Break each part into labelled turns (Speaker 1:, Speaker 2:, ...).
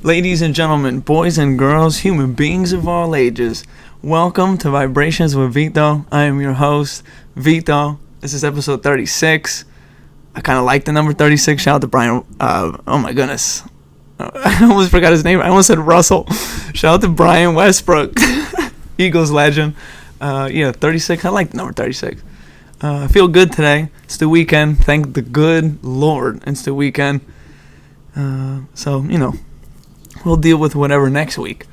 Speaker 1: Ladies and gentlemen, boys and girls, human beings of all ages, welcome to Vibrations with Vito. I am your host, Vito. This is episode 36. I kind of like the number 36. Shout out to Brian. Oh my goodness. I almost forgot his name. I almost said Russell. Shout out to Brian Westbrook, Eagles legend. 36. I like the number 36. I feel good today. It's the weekend. Thank the good Lord. It's the weekend. We'll deal with whatever next week.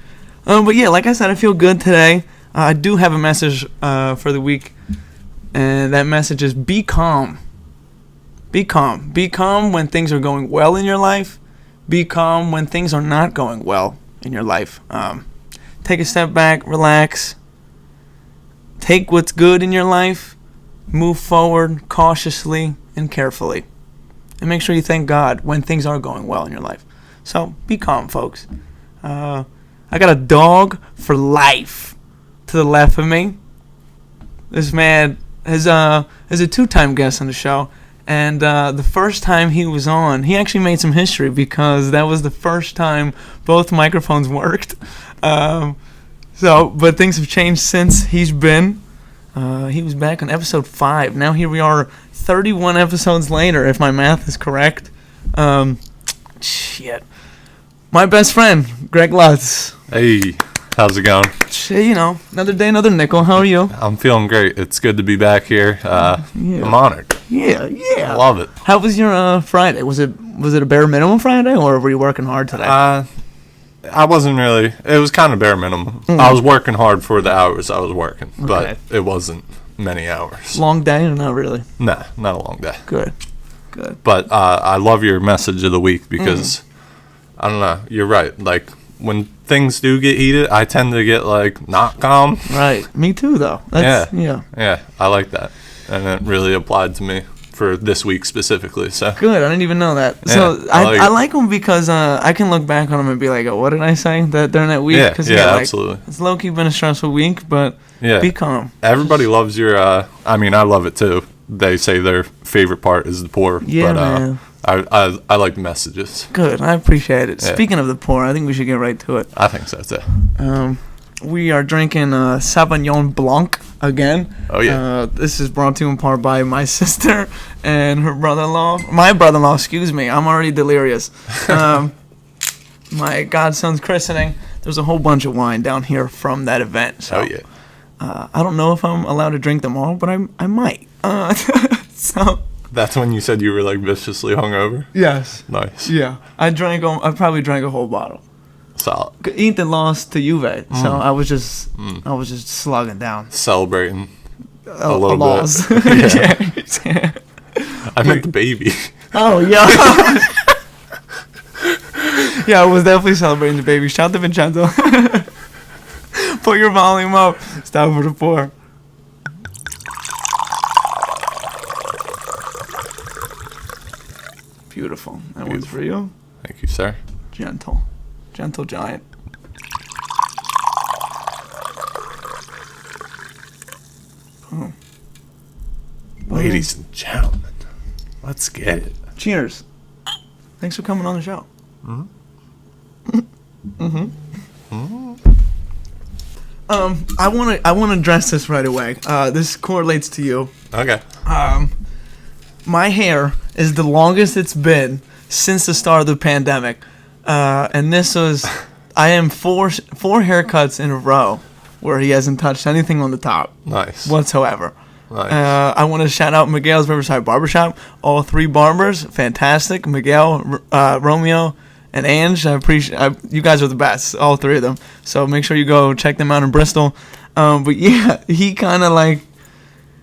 Speaker 1: But yeah, like I said, I feel good today. I do have a message for the week. And that message is be calm. Be calm. Be calm when things are going well in your life. Be calm when things are not going well in your life. Take a step back, relax. Take what's good in your life. Move forward cautiously and carefully. And make sure you thank God when things are going well in your life. So, be calm, folks. I got a dog for life to the left of me. This man is a two-time guest on the show. And the first time he was on, he actually made some history because that was the first time both microphones worked. But things have changed since he's been. He was back on episode 5. Now here we are 31 episodes later, if my math is correct. Shit. My best friend, Greg Lutz.
Speaker 2: Hey, how's it going?
Speaker 1: Another day, another nickel. How are you?
Speaker 2: I'm feeling great. It's good to be back here. I'm honored.
Speaker 1: Yeah.
Speaker 2: I love it.
Speaker 1: How was your Friday? Was it a bare minimum Friday, or were you working hard today?
Speaker 2: I wasn't really. It was kind of bare minimum. I was working hard for the hours I was working, but it wasn't many hours.
Speaker 1: Long day or not really?
Speaker 2: Nah, not a long day.
Speaker 1: Good.
Speaker 2: But I love your message of the week because, I don't know, you're right. Like, when things do get heated, I tend to get, not calm.
Speaker 1: Right. Me too, though. Yeah,
Speaker 2: I like that. And it really applied to me for this week specifically. So
Speaker 1: good. I didn't even know that.
Speaker 2: Yeah,
Speaker 1: so I like them because I can look back on them and be like, oh, what did I say during that week?
Speaker 2: Absolutely.
Speaker 1: It's low-key been a stressful week, but be calm.
Speaker 2: Everybody loves your, I love it too. They say their favorite part is the pour.
Speaker 1: Yeah,
Speaker 2: but,
Speaker 1: man.
Speaker 2: I like the messages.
Speaker 1: Good. I appreciate it.
Speaker 2: Yeah.
Speaker 1: Speaking of the pour, I think we should get right to it.
Speaker 2: I think so too.
Speaker 1: We are drinking Sauvignon Blanc again.
Speaker 2: Oh, yeah.
Speaker 1: This is brought to you in part by my sister and her brother-in-law. My brother-in-law, excuse me. I'm already delirious. My godson's christening. There's a whole bunch of wine down here from that event. So,
Speaker 2: oh, yeah.
Speaker 1: I don't know if I'm allowed to drink them all, but I might. So
Speaker 2: that's when you said you were, viciously hungover?
Speaker 1: Yes.
Speaker 2: Nice.
Speaker 1: Yeah. I probably drank a whole bottle.
Speaker 2: Solid.
Speaker 1: Inter lost to Juve, so I was just slugging down,
Speaker 2: celebrating a little
Speaker 1: loss.
Speaker 2: bit. Yeah. I meant the baby.
Speaker 1: Oh yeah. Yeah, I was definitely celebrating the baby. Shout out to Vincenzo. Put your volume up. Stop for the pour. Beautiful. That one's for you.
Speaker 2: Thank you, sir.
Speaker 1: Gentle giant. Oh.
Speaker 2: Ladies and gentlemen, let's get it.
Speaker 1: Cheers. Thanks for coming on the show. I want to address this right away. This correlates to you.
Speaker 2: Okay.
Speaker 1: My hair is the longest it's been since the start of the pandemic. And this was, I am four haircuts in a row where he hasn't touched anything on the top.
Speaker 2: Nice.
Speaker 1: Whatsoever.
Speaker 2: Nice.
Speaker 1: I want to shout out Miguel's Riverside Barbershop. All 3 barbers, fantastic. Miguel, Romeo, and Ange. I appreciate you guys are the best, all 3 of them. So make sure you go check them out in Bristol. But yeah, he kind of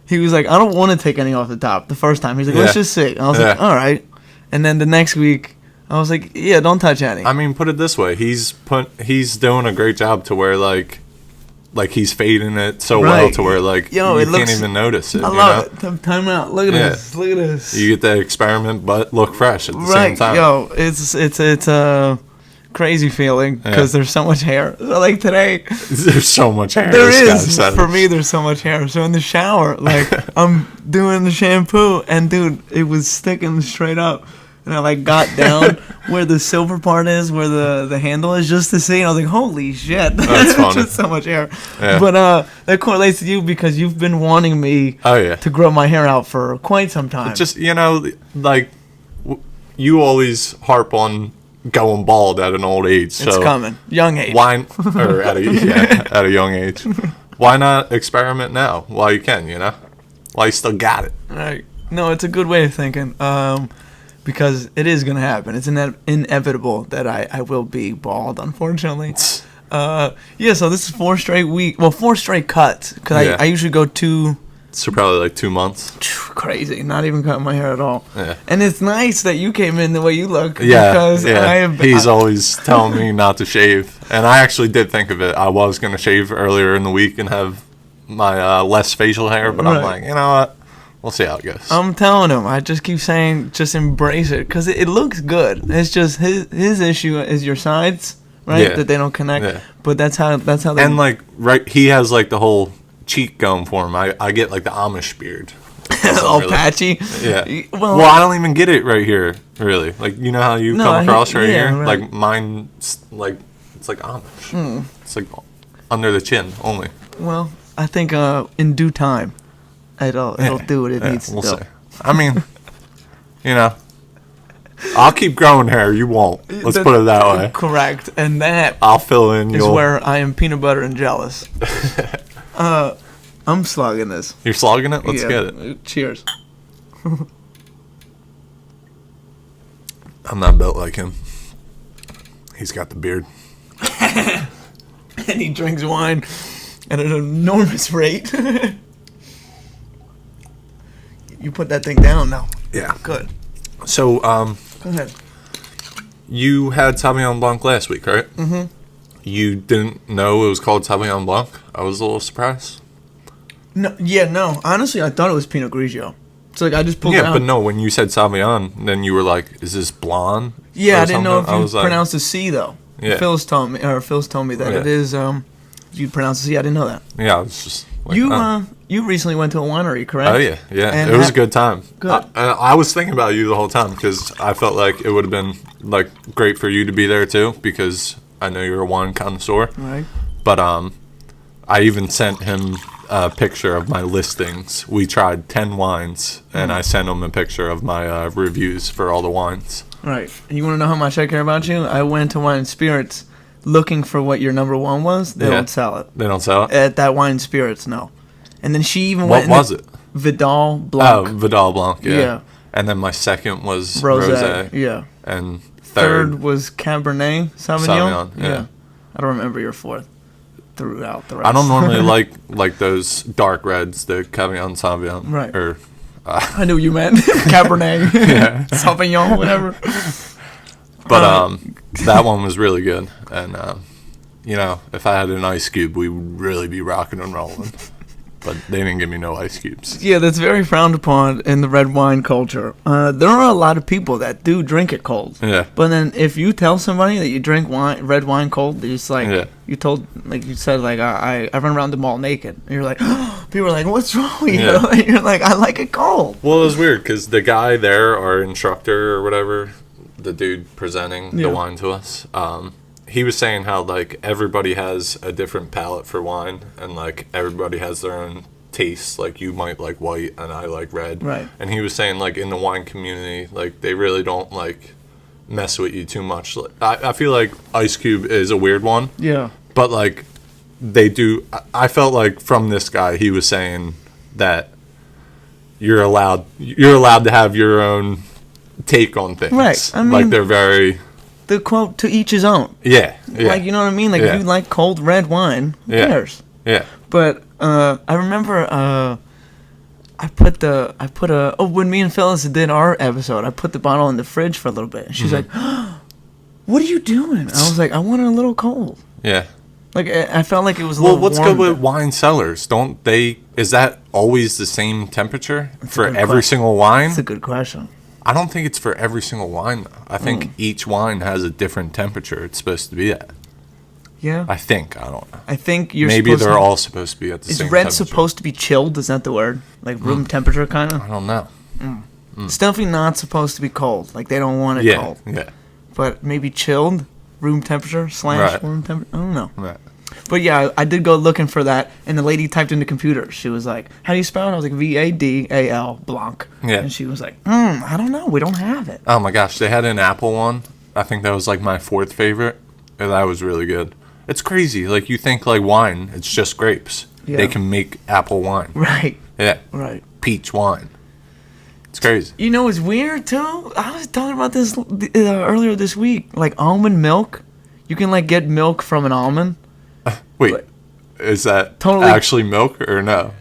Speaker 1: he was like, I don't want to take any off the top the first time. He's like, let's just see. And I was like, all right. And then the next week, I was like, yeah, don't touch any.
Speaker 2: Put it this way. He's doing a great job to where, he's fading it so well to where, you can't even notice it.
Speaker 1: I love it. Time out. Look at this. Look at this.
Speaker 2: You get that experiment, but look fresh at the same time.
Speaker 1: Yo, it's a crazy feeling because there's so much hair. So, today.
Speaker 2: There's so much hair.
Speaker 1: There is. For me, there's so much hair. So in the shower, I'm doing the shampoo, and, dude, it was sticking straight up. And I like got down where the silver part is, where the handle is, just to see. And I was like, holy shit.
Speaker 2: That's funny.
Speaker 1: Just so much hair.
Speaker 2: Yeah.
Speaker 1: But that correlates to you because you've been wanting me to grow my hair out for quite some time.
Speaker 2: It's just, like, you always harp on going bald at an old age. So
Speaker 1: it's coming. Young age.
Speaker 2: Or at a young age. Why not experiment now while you can, While you still got it.
Speaker 1: Right. No, it's a good way of thinking. Because it is going to happen. It's inevitable that I will be bald, unfortunately. So this is 4 straight cuts. Because I usually go 2.
Speaker 2: So probably like 2 months.
Speaker 1: Crazy. Not even cutting my hair at all.
Speaker 2: Yeah.
Speaker 1: And it's nice that you came in the way you look.
Speaker 2: Yeah,
Speaker 1: Because
Speaker 2: he's always telling me not to shave. And I actually did think of it. I was going to shave earlier in the week and have my less facial hair. But I'm like, you know what? We'll see how it goes.
Speaker 1: I'm telling him. I just keep saying, just embrace it. Because it looks good. It's just his issue is your sides, right?
Speaker 2: Yeah.
Speaker 1: That they don't connect.
Speaker 2: Yeah.
Speaker 1: But that's how they...
Speaker 2: And like, he has like the whole cheek going for him. I get like the Amish beard.
Speaker 1: All patchy.
Speaker 2: Yeah. Well, I don't even get it right here, really. Like, you know how you come across right here?
Speaker 1: Right.
Speaker 2: Like, mine's like, it's like Amish. It's like under the chin only.
Speaker 1: Well, I think in due time, it'll do what it needs to do.
Speaker 2: We'll see. I mean, I'll keep growing hair. You won't. Let's put it that way.
Speaker 1: Correct. And that
Speaker 2: I'll fill in.
Speaker 1: Is where I am peanut butter and jealous. I'm slugging this.
Speaker 2: You're slugging it? Let's get it.
Speaker 1: Cheers.
Speaker 2: I'm not built like him. He's got the beard.
Speaker 1: And he drinks wine at an enormous rate. You put that thing down now.
Speaker 2: Yeah.
Speaker 1: Good.
Speaker 2: So,
Speaker 1: go ahead.
Speaker 2: You had Sauvignon Blanc last week, right? Mm-hmm. You didn't know it was called Sauvignon Blanc? I was a little surprised.
Speaker 1: No. Honestly, I thought it was Pinot Grigio. It's like I just pulled it out.
Speaker 2: Yeah, but no, when you said Sauvignon, then you were like, is this blonde?
Speaker 1: Yeah, I didn't know if you pronounced the C, though.
Speaker 2: Yeah.
Speaker 1: Phil's told me that it is, you pronounce the C. I didn't know that.
Speaker 2: Yeah, it's just like,
Speaker 1: you recently went to a winery, correct?
Speaker 2: Oh, yeah. And it was a good time.
Speaker 1: Good.
Speaker 2: I was thinking about you the whole time because I felt like it would have been like great for you to be there too because I know you're a wine connoisseur.
Speaker 1: Right.
Speaker 2: But I even sent him a picture of my listings. We tried 10 wines, and I sent him a picture of my reviews for all the wines.
Speaker 1: Right. And you want to know how much I care about you? I went to Wine and Spirits looking for what your number one was. They don't sell it.
Speaker 2: They don't sell it?
Speaker 1: At that Wine and Spirits, no. And then she even
Speaker 2: went... What was it?
Speaker 1: Vidal Blanc.
Speaker 2: Oh, Vidal Blanc, yeah. And then my second was Rosé.
Speaker 1: Yeah.
Speaker 2: And
Speaker 1: third was Cabernet Sauvignon.
Speaker 2: Yeah.
Speaker 1: I don't remember your fourth. Throughout the rest.
Speaker 2: I don't normally like those dark reds, the Cabernet Sauvignon.
Speaker 1: Right.
Speaker 2: Or,
Speaker 1: I knew you meant Cabernet. Sauvignon, whatever.
Speaker 2: But that one was really good. And, if I had an ice cube, we would really be rocking and rolling. But they didn't give me no ice cubes.
Speaker 1: Yeah, that's very frowned upon in the red wine culture. There are a lot of people that do drink it cold.
Speaker 2: Yeah.
Speaker 1: But then if you tell somebody that you drink red wine cold, they're just like, you said, I run around the mall naked. And you're like, people are like, what's wrong with you?
Speaker 2: Yeah.
Speaker 1: And you're like, I like it cold.
Speaker 2: Well, it was weird because the guy there, our instructor or whatever, the dude presenting the wine to us, he was saying how, everybody has a different palate for wine, and, everybody has their own taste. Like, you might like white, and I like red.
Speaker 1: Right.
Speaker 2: And he was saying, in the wine community, they really don't, mess with you too much. I feel like Ice Cube is a weird one.
Speaker 1: Yeah.
Speaker 2: But, they do... I felt like from this guy, he was saying that you're allowed to have your own take on things.
Speaker 1: Right. I mean...
Speaker 2: they're very...
Speaker 1: The quote, to each his own.
Speaker 2: Yeah.
Speaker 1: You know what I mean? If you like cold red wine, who cares?
Speaker 2: Yeah.
Speaker 1: But I remember when me and Phyllis did our episode, I put the bottle in the fridge for a little bit. And she's like, what are you doing? I was like, I want it a little cold.
Speaker 2: Yeah.
Speaker 1: I felt like it was a little
Speaker 2: what's
Speaker 1: warm
Speaker 2: good with wine cellars? Is that always the same temperature for every single wine?
Speaker 1: That's a good question.
Speaker 2: I don't think it's for every single wine, though. I think each wine has a different temperature it's supposed to be at.
Speaker 1: Yeah.
Speaker 2: I think. I don't know.
Speaker 1: I think you're
Speaker 2: Maybe they're all supposed to be at the same temperature.
Speaker 1: Is red supposed to be chilled? Is that the word? Room temperature, kind of?
Speaker 2: I don't know.
Speaker 1: It's definitely not supposed to be cold. Like, they don't want it cold.
Speaker 2: Yeah.
Speaker 1: But maybe chilled, room temperature / room temperature. I don't know.
Speaker 2: Right.
Speaker 1: But yeah, I did go looking for that, and the lady typed in the computer. She was like, "How do you spell it?" I was like, VADAL Blanc.
Speaker 2: Yeah.
Speaker 1: And she was like, I don't know. We don't have it.
Speaker 2: Oh my gosh, they had an apple one. I think that was like my 4th favorite. And that was really good. It's crazy. Like, you think like wine, it's just grapes.
Speaker 1: Yeah.
Speaker 2: They can make apple wine.
Speaker 1: Right.
Speaker 2: Yeah.
Speaker 1: Right.
Speaker 2: Peach wine. It's crazy.
Speaker 1: You know, it's weird too. I was talking about this earlier this week. Like, almond milk. You can like get milk from an almond.
Speaker 2: Wait,
Speaker 1: Like,
Speaker 2: is that
Speaker 1: totally
Speaker 2: actually milk or no?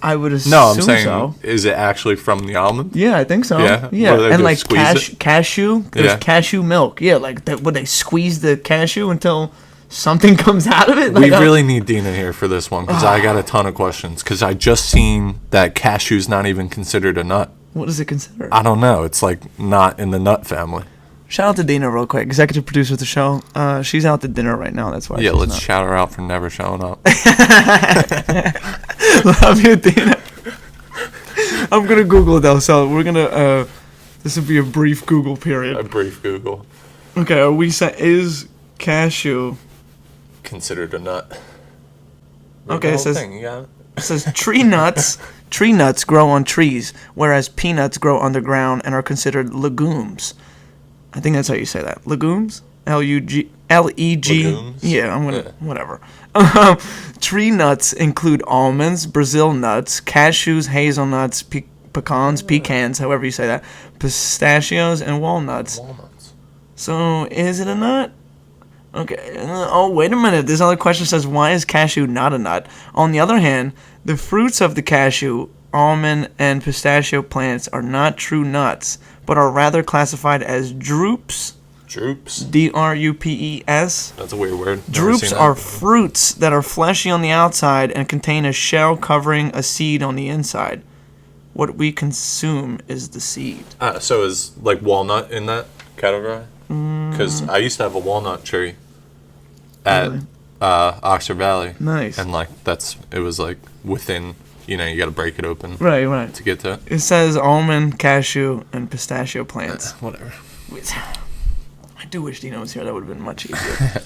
Speaker 1: I would assume
Speaker 2: No, I'm saying,
Speaker 1: so.
Speaker 2: is it actually from the almond?
Speaker 1: Yeah, I think so.
Speaker 2: Yeah?
Speaker 1: Yeah.
Speaker 2: What do they
Speaker 1: And
Speaker 2: do,
Speaker 1: like
Speaker 2: squeeze it?
Speaker 1: cashew. There's
Speaker 2: Yeah.
Speaker 1: cashew milk. Yeah, like would they squeeze the cashew until something comes out of it?
Speaker 2: We
Speaker 1: Like,
Speaker 2: really need Dina here for this one because I got a ton of questions. Because I just seen that cashew's not even considered a nut.
Speaker 1: what is it considered?
Speaker 2: I don't know. It's like not in the nut family.
Speaker 1: Shout out to Dina real quick, executive producer of the show. She's out to dinner right now. That's why.
Speaker 2: Yeah,
Speaker 1: she's
Speaker 2: let's
Speaker 1: not.
Speaker 2: shout her out for never showing up.
Speaker 1: Love you, Dina. I'm gonna Google it though, so we're gonna. This will be a brief Google
Speaker 2: A
Speaker 1: period.
Speaker 2: brief Google.
Speaker 1: Okay, are we is cashew?
Speaker 2: Considered a nut.
Speaker 1: Okay, it says
Speaker 2: You got it?
Speaker 1: it says tree nuts. Tree nuts grow on trees, whereas peanuts grow underground and are considered legumes. I think that's how you say that. Legumes? Leg.
Speaker 2: Legumes?
Speaker 1: Yeah, I'm gonna whatever. Tree nuts include almonds, Brazil nuts, cashews, hazelnuts, pecans, however you say that, pistachios, and walnuts.
Speaker 2: Walnuts.
Speaker 1: So, is it a nut? Okay. Oh, wait a minute. This other question says, why is cashew not a nut? On the other hand, the fruits of the cashew, almond, and pistachio plants are not true nuts, but are rather classified as drupes.
Speaker 2: Drupes.
Speaker 1: Drupes.
Speaker 2: That's a weird word. Never
Speaker 1: Drupes
Speaker 2: seen that.
Speaker 1: are fruits that are fleshy on the outside and contain a shell covering a seed on the inside. What we consume is the seed.
Speaker 2: So is like walnut in that category? Because I used to have a walnut tree at Oxford Valley.
Speaker 1: Nice.
Speaker 2: And like it was like within, you got to break it open
Speaker 1: Right.
Speaker 2: to get to it.
Speaker 1: It says almond, cashew, and pistachio plants.
Speaker 2: Whatever.
Speaker 1: I do wish Dino was here. That would have been much easier.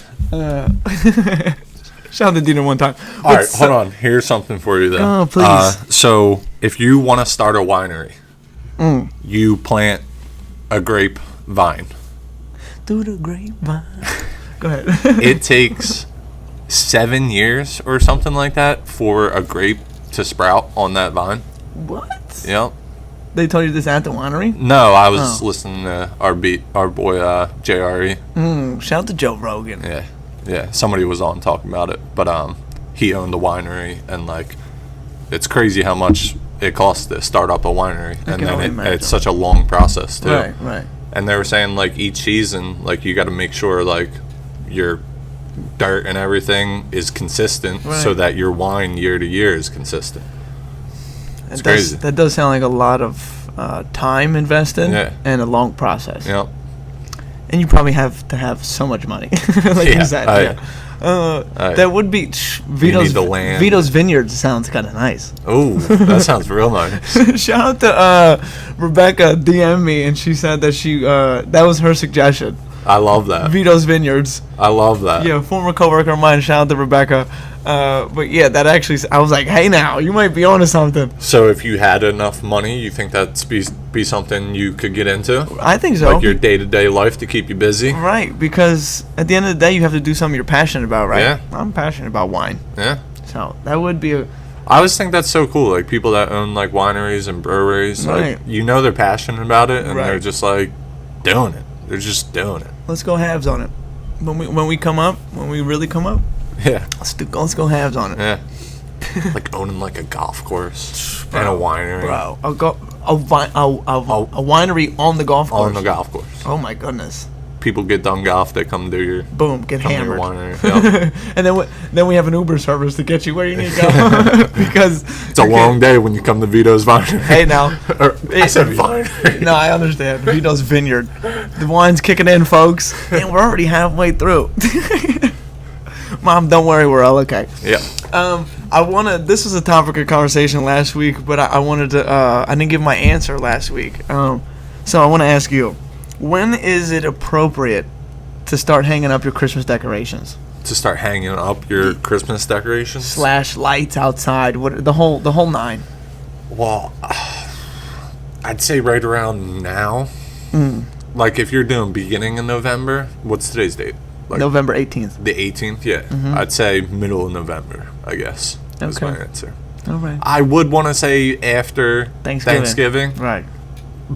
Speaker 1: Shout out to Dino one time.
Speaker 2: All right, hold on. Here's something for you, though.
Speaker 1: Oh, please.
Speaker 2: So if you want to start a winery, you plant a grape vine.
Speaker 1: Through the grapevine. Go ahead.
Speaker 2: It takes 7 years or something like that for a grape to sprout on that vine.
Speaker 1: What?
Speaker 2: Yep.
Speaker 1: They told you this at the winery?
Speaker 2: No, I was listening to our boy JRE.
Speaker 1: Shout out to Joe Rogan.
Speaker 2: Yeah. Somebody was on talking about it, but he owned the winery, and like, it's crazy how much it costs to start up a winery, and then it's such a long process too.
Speaker 1: Right.
Speaker 2: And they were saying like each season, like you got to make sure like your dirt and everything is consistent, so that your wine year to year is consistent. It's crazy.
Speaker 1: That does sound like a lot of time invested and a long process.
Speaker 2: Yep.
Speaker 1: And you probably have to have so much money, like you said. That would be Vito's.
Speaker 2: the land.
Speaker 1: Vito's Vineyard sounds kind of nice.
Speaker 2: Oh, that sounds real nice.
Speaker 1: Shout out to Rebecca DM me, and she said that that was her suggestion.
Speaker 2: I love that.
Speaker 1: Vito's Vineyards.
Speaker 2: I love that.
Speaker 1: Yeah, former coworker of mine. Shout out to Rebecca. But yeah, that actually, I was like, hey, now you might be onto something.
Speaker 2: So if you had enough money, you think that'd be something you could get into?
Speaker 1: I think so.
Speaker 2: Like your day-to-day life to keep you busy?
Speaker 1: Right, because at the end of the day, you have to do something you're passionate about, right?
Speaker 2: Yeah.
Speaker 1: I'm passionate about wine.
Speaker 2: Yeah.
Speaker 1: So that would be a...
Speaker 2: I always think that's so cool. Like people that own like wineries and breweries, like they're passionate about it, and they're just like doing it. They're just doing it.
Speaker 1: Let's go halves on it. When we really come up.
Speaker 2: Yeah.
Speaker 1: Let's go halves on it.
Speaker 2: Yeah. Like owning like a golf course and a winery.
Speaker 1: Bro, a winery on the golf course.
Speaker 2: On the golf course.
Speaker 1: Oh my goodness.
Speaker 2: People get done golf, they come do your
Speaker 1: get hammered.
Speaker 2: Winery. Yep.
Speaker 1: And then we have an Uber service to get you where you need to go. Because
Speaker 2: it's a long day when you come to Vito's Winery.
Speaker 1: Hey now.
Speaker 2: I said winery.
Speaker 1: No, I understand. Vito's Vineyard. The wine's kicking in, folks. And we're already halfway through. Mom, don't worry, we're all okay.
Speaker 2: Yeah.
Speaker 1: This was a topic of conversation last week, but I wanted to. I didn't give my answer last week. So I want to ask you, when is it appropriate to start hanging up your Christmas decorations?
Speaker 2: To start hanging up your Christmas decorations?
Speaker 1: / lights outside, the whole 9.
Speaker 2: Well, I'd say right around now. Like if you're doing beginning of November, what's today's date? Like
Speaker 1: November 18th.
Speaker 2: The 18th, yeah. I'd say middle of November, I guess. That's my answer.
Speaker 1: All right.
Speaker 2: I would want to say after Thanksgiving.
Speaker 1: Right.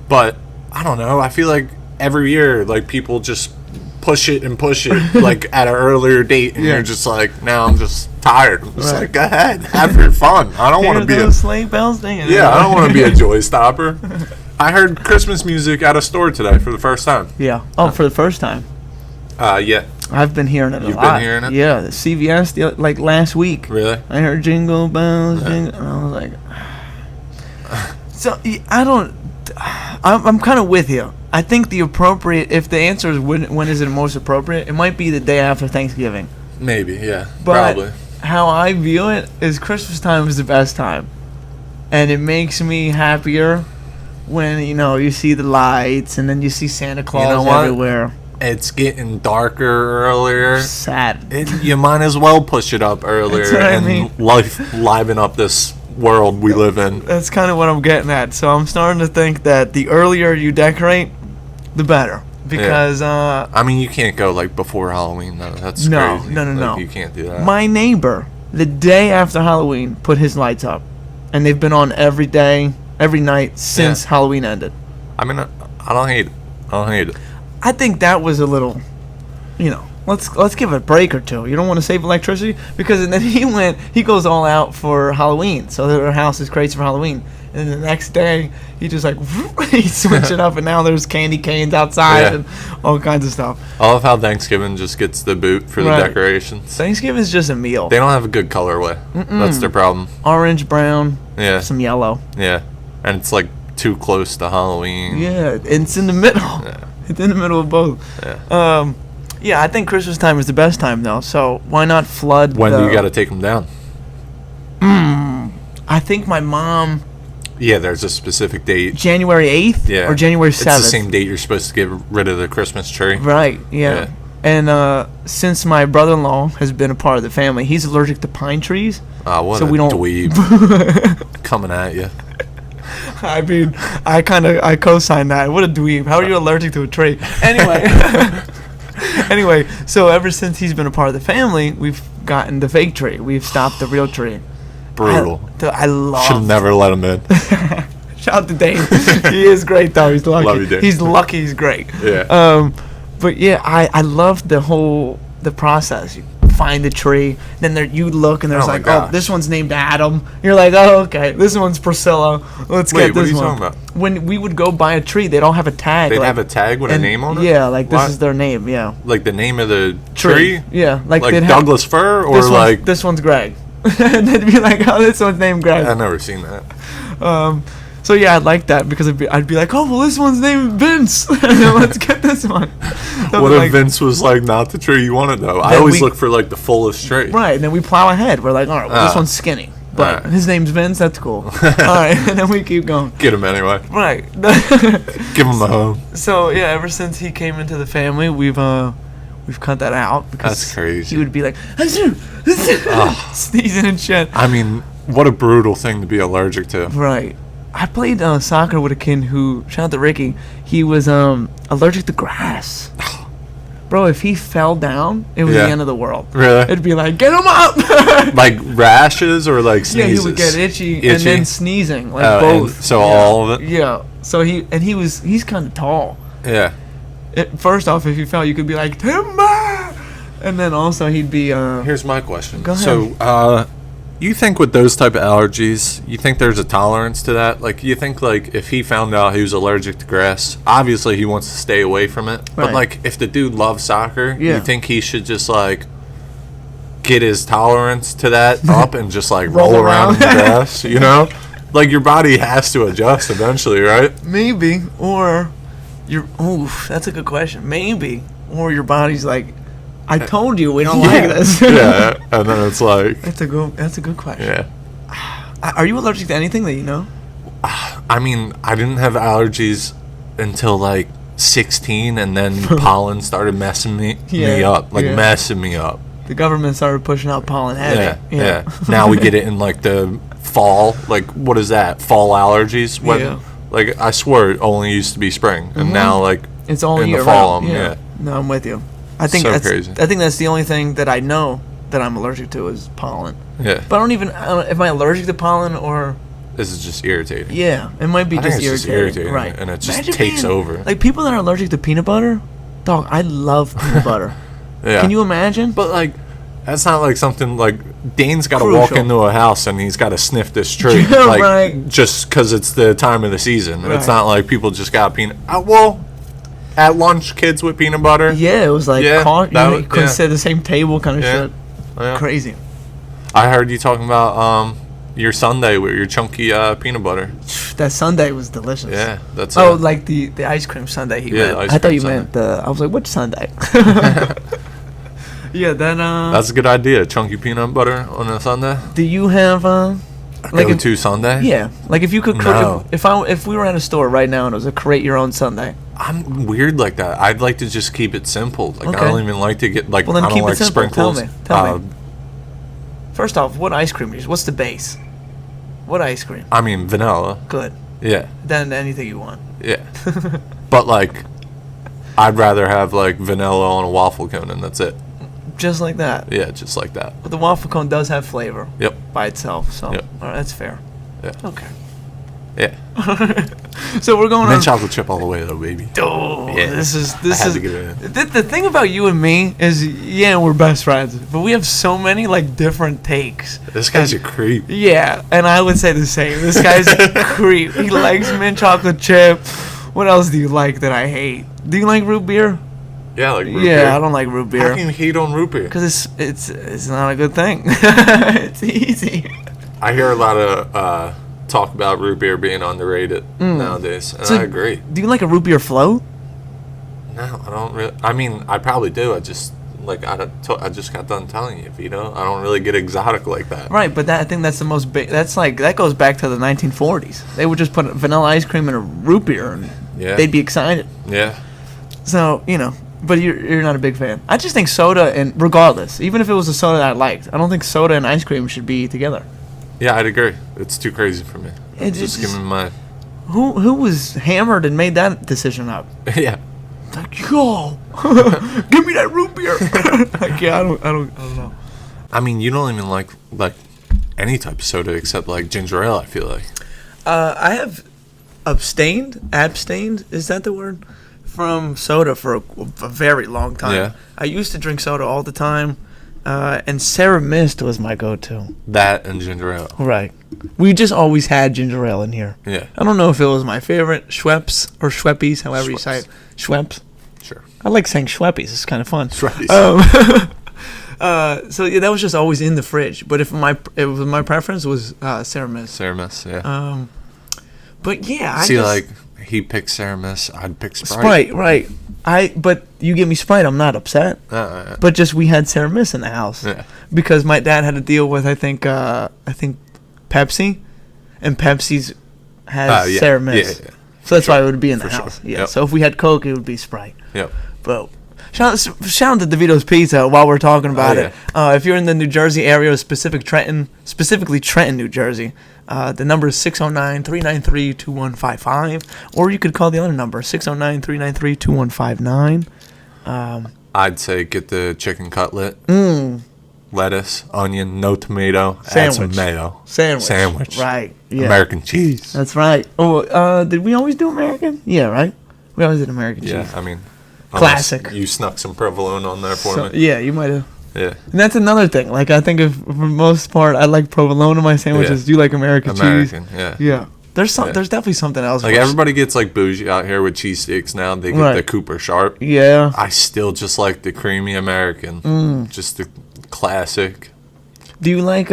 Speaker 2: But I don't know. I feel like every year, like people just push it, like at an earlier date, and you're just like, now I'm just tired. I'm just like, go ahead, have your fun. I don't want to be a
Speaker 1: sleigh bells dinging.
Speaker 2: Yeah, I don't want to be a joy stopper. I heard Christmas music at a store today for the first time.
Speaker 1: Yeah. Oh, for the first time.
Speaker 2: Yeah.
Speaker 1: I've been hearing it a lot.
Speaker 2: You've been hearing it?
Speaker 1: Yeah, the CVS, like last week.
Speaker 2: Really?
Speaker 1: I heard jingle bells, jingle, and I was like, so I'm kind of with you. I think the appropriate, if the answer is when is it most appropriate, it might be the day after Thanksgiving.
Speaker 2: Maybe, yeah,
Speaker 1: but
Speaker 2: probably.
Speaker 1: How I view it is Christmas time is the best time, and it makes me happier when you see the lights and then you see Santa Claus everywhere.
Speaker 2: It's getting darker earlier.
Speaker 1: Sad.
Speaker 2: You might as well push it up earlier and liven up this world we live in.
Speaker 1: That's kind of what I'm getting at. So I'm starting to think that the earlier you decorate, the better. Because
Speaker 2: I mean, you can't go like before Halloween though. That's crazy. No. You can't do that.
Speaker 1: My neighbor, the day after Halloween, put his lights up, and they've been on every day, every night since Halloween ended. I
Speaker 2: mean, I don't hate it.
Speaker 1: I think that was a little, let's give it a break or two. You don't want to save electricity? Because then he goes all out for Halloween. So their house is crazy for Halloween. And the next day, he just like, he switched it up, and now there's candy canes outside and all kinds of stuff.
Speaker 2: I love how Thanksgiving just gets the boot for the decorations.
Speaker 1: Thanksgiving is just a meal.
Speaker 2: They don't have a good colorway. That's their problem.
Speaker 1: Orange, brown, some yellow.
Speaker 2: Yeah, and it's like too close to Halloween.
Speaker 1: Yeah, it's in the middle. Yeah. It's in the middle of both. Yeah. I think Christmas time is the best time, though. So why not flood?
Speaker 2: When do you got to take them down?
Speaker 1: I think my mom.
Speaker 2: Yeah, there's a specific date.
Speaker 1: January 8th or January 7th.
Speaker 2: It's the same date you're supposed to get rid of the Christmas tree.
Speaker 1: Right, yeah. And since my brother-in-law has been a part of the family, he's allergic to pine trees.
Speaker 2: What
Speaker 1: so
Speaker 2: a
Speaker 1: we don't
Speaker 2: dweeb. Coming at you.
Speaker 1: I mean, I co-sign that. What a dweeb. How are you allergic to a tree? Anyway, so ever since he's been a part of the family, we've gotten the fake tree. We've stopped the real tree.
Speaker 2: Brutal.
Speaker 1: I love.
Speaker 2: Should have never let him in.
Speaker 1: Shout out to Dave. He is great though. He's lucky.
Speaker 2: Love you, Dave.
Speaker 1: He's lucky. He's great.
Speaker 2: Yeah.
Speaker 1: But yeah, I love the process. You find the tree, then you look and there's oh, this one's named Adam. You're like, oh, okay, this one's Priscilla. Let's get this one.
Speaker 2: What are you talking about?
Speaker 1: When we would go buy a tree, they'd all have a tag.
Speaker 2: They'd have a tag with a name on it?
Speaker 1: Yeah, like this is their name, yeah.
Speaker 2: Like the name of the tree?
Speaker 1: Yeah.
Speaker 2: Like Douglas fir or
Speaker 1: this one's Greg. And they'd be like, oh, this one's named Greg.
Speaker 2: I've never seen that.
Speaker 1: So yeah, I'd like that because I'd be like, oh, well, this one's named Vince. Let's get this one.
Speaker 2: What if Vince was like not the tree you wanted though? I always look for like the fullest tree.
Speaker 1: Right, and then we plow ahead. We're like, all right, well, this one's skinny, but his name's Vince. That's cool. All right, and then we keep going.
Speaker 2: Get him anyway.
Speaker 1: Right.
Speaker 2: Give him a home.
Speaker 1: So yeah, ever since he came into the family, we've cut that out because
Speaker 2: that's crazy.
Speaker 1: He would be like, sneezing and shit.
Speaker 2: I mean, what a brutal thing to be allergic to.
Speaker 1: Right. I played soccer with a kid who, shout out to Ricky, he was allergic to grass. Bro, if he fell down, it was the end of the world.
Speaker 2: Really?
Speaker 1: It'd be like, get him up!
Speaker 2: Like rashes or like sneezes?
Speaker 1: Yeah, he would get itchy and then sneezing, like both.
Speaker 2: So all of it?
Speaker 1: Yeah. So he's kind of tall.
Speaker 2: Yeah.
Speaker 1: First off, if he fell, you could be like, timber! And then also he'd be...
Speaker 2: Here's my question.
Speaker 1: Go ahead.
Speaker 2: So, you think with those type of allergies, you think there's a tolerance to that? Like, you think, like, if he found out he was allergic to grass, obviously he wants to stay away from it. Right. But, like, if the dude loves soccer, you think he should just, like, get his tolerance to that up and just, like, roll around in the grass, you know? Like, your body has to adjust eventually, right?
Speaker 1: Maybe. Or, that's a good question. Maybe. Or your body's like, I told you we don't like this.
Speaker 2: Yeah, and then it's like...
Speaker 1: That's a good question.
Speaker 2: Yeah.
Speaker 1: Are you allergic to anything that you know?
Speaker 2: I mean, I didn't have allergies until like 16, and then pollen started messing me up, messing me up.
Speaker 1: The government started pushing out pollen heavy.
Speaker 2: Yeah. Now we get it in like the fall. Like, what is that? Fall allergies? When, like, I swear it only used to be spring, and now like
Speaker 1: it's all
Speaker 2: in
Speaker 1: year
Speaker 2: the fall.
Speaker 1: round. No, I'm with you. I think that's crazy. I think that's the only thing that I know that I'm allergic to is pollen.
Speaker 2: Yeah.
Speaker 1: But I don't know, am I allergic to pollen or?
Speaker 2: This is just irritating.
Speaker 1: Yeah, it might be just irritating. Right.
Speaker 2: And it just takes over.
Speaker 1: Like, people that are allergic to peanut butter, dog, I love peanut butter. Yeah. Can you imagine?
Speaker 2: But, like, that's not, like, something, like, Dane's got to walk into a house and he's got to sniff this tree. Like, just because it's the time of the season. Right. It's not like people just got peanut... well, at lunch, kids with peanut butter.
Speaker 1: Yeah, it was like... you couldn't sit at the same table kind of shit. Yeah. Crazy.
Speaker 2: I heard you talking about... your sundae with your chunky peanut butter.
Speaker 1: That sundae was delicious.
Speaker 2: Yeah, that's
Speaker 1: like the ice cream sundae he meant. I thought you meant the... I was like, which sundae? Yeah, then...
Speaker 2: that's a good idea. Chunky peanut butter on a sundae.
Speaker 1: Do you have...
Speaker 2: like a two sundae?
Speaker 1: Yeah. Like, if you could cook... If we were at a store right now and it was a create your own sundae.
Speaker 2: I'm weird like that. I'd like to just keep it simple. Like, I don't even like to get... Like,
Speaker 1: well, then
Speaker 2: I don't like sprinkles.
Speaker 1: Tell me. First off, what ice cream is? What's the base? What ice cream?
Speaker 2: I mean, vanilla.
Speaker 1: Good.
Speaker 2: Yeah.
Speaker 1: Then anything you want.
Speaker 2: Yeah. But, like, I'd rather have, like, vanilla on a waffle cone, and that's it.
Speaker 1: Just like that?
Speaker 2: Yeah, just like that.
Speaker 1: But the waffle cone does have flavor.
Speaker 2: Yep.
Speaker 1: By itself, so...
Speaker 2: Yep.
Speaker 1: All right, that's fair.
Speaker 2: Yeah.
Speaker 1: Okay.
Speaker 2: Yeah.
Speaker 1: So we're going
Speaker 2: Mint chocolate chip all the way, though, baby.
Speaker 1: Oh, yeah. This is
Speaker 2: to get it in.
Speaker 1: The thing about you and me is, we're best friends, but we have so many like different takes.
Speaker 2: This guy's a creep.
Speaker 1: Yeah, and I would say the same. This guy's a creep. He likes mint chocolate chip. What else do you like that I hate? Do you like root beer?
Speaker 2: Yeah, like root beer.
Speaker 1: Yeah, I don't like root beer.
Speaker 2: How can you hate on root beer?
Speaker 1: Because it's not a good thing. It's easy.
Speaker 2: I hear a lot of talk about root beer being underrated nowadays, and I agree.
Speaker 1: Do you like a root beer float?
Speaker 2: No, I don't really. I mean, I probably do. I just I just got done telling you, Vito. I don't really get exotic like that.
Speaker 1: Right, but I think that's the most big. That's like that goes back to the 1940s. They would just put vanilla ice cream in a root beer, and they'd be excited.
Speaker 2: Yeah.
Speaker 1: So but you're not a big fan. I just think soda, and regardless, even if it was a soda that I liked, I don't think soda and ice cream should be together.
Speaker 2: Yeah, I'd agree. It's too crazy for me.
Speaker 1: Just
Speaker 2: give me my...
Speaker 1: Who was hammered and made that decision up?
Speaker 2: Yeah.
Speaker 1: Like, yo, give me that root beer. Like, I don't know.
Speaker 2: I mean, you don't even like any type of soda except like ginger ale, I feel like.
Speaker 1: I have abstained, is that the word? From soda for a very long time.
Speaker 2: Yeah.
Speaker 1: I used to drink soda all the time. And Sarah Mist was my go-to.
Speaker 2: That and ginger ale.
Speaker 1: Right. We just always had ginger ale in here.
Speaker 2: Yeah.
Speaker 1: I don't know if it was my favorite, Schweppes or Schweppies, however you say it. Schweppes.
Speaker 2: Sure.
Speaker 1: I like saying Schweppies. It's kind of fun.
Speaker 2: Schweppies.
Speaker 1: So yeah, that was just always in the fridge. But my preference was Sarah Mist.
Speaker 2: Sarah Mist, yeah.
Speaker 1: But yeah,
Speaker 2: like he picked Sarah Mist, I'd pick Sprite.
Speaker 1: Sprite, right. But you give me Sprite, I'm not upset. But just we had Sarah Mist in the house.
Speaker 2: Yeah.
Speaker 1: Because my dad had to deal with I think Pepsi, and Pepsi's has Sarah Mist. Yeah. So that's why it would be in the house. Sure. Yeah. Yep. So if we had Coke, it would be Sprite.
Speaker 2: Yep.
Speaker 1: But shout out to Vito's Pizza while we're talking about it. If you're in the New Jersey area, specifically Trenton, New Jersey, the number is 609-393-2155, or you could call the other number, 609-393-2159.
Speaker 2: I'd say get the chicken cutlet, lettuce, onion, no tomato, add some mayo. Sandwich.
Speaker 1: Right. Yeah.
Speaker 2: American cheese.
Speaker 1: That's right. Oh, did we always do American? Yeah, right? We always did American cheese.
Speaker 2: Yeah, I mean...
Speaker 1: Classic.
Speaker 2: You snuck some provolone on there for me.
Speaker 1: Yeah, you might have.
Speaker 2: Yeah.
Speaker 1: And that's another thing. Like, I think for the most part, I like provolone in my sandwiches. Do you like American cheese?
Speaker 2: Yeah.
Speaker 1: Yeah. There's definitely something else.
Speaker 2: Like, everybody gets, like, bougie out here with cheesesteaks now. They get the Cooper Sharp.
Speaker 1: Yeah.
Speaker 2: I still just like the creamy American. Just the classic.
Speaker 1: Do you like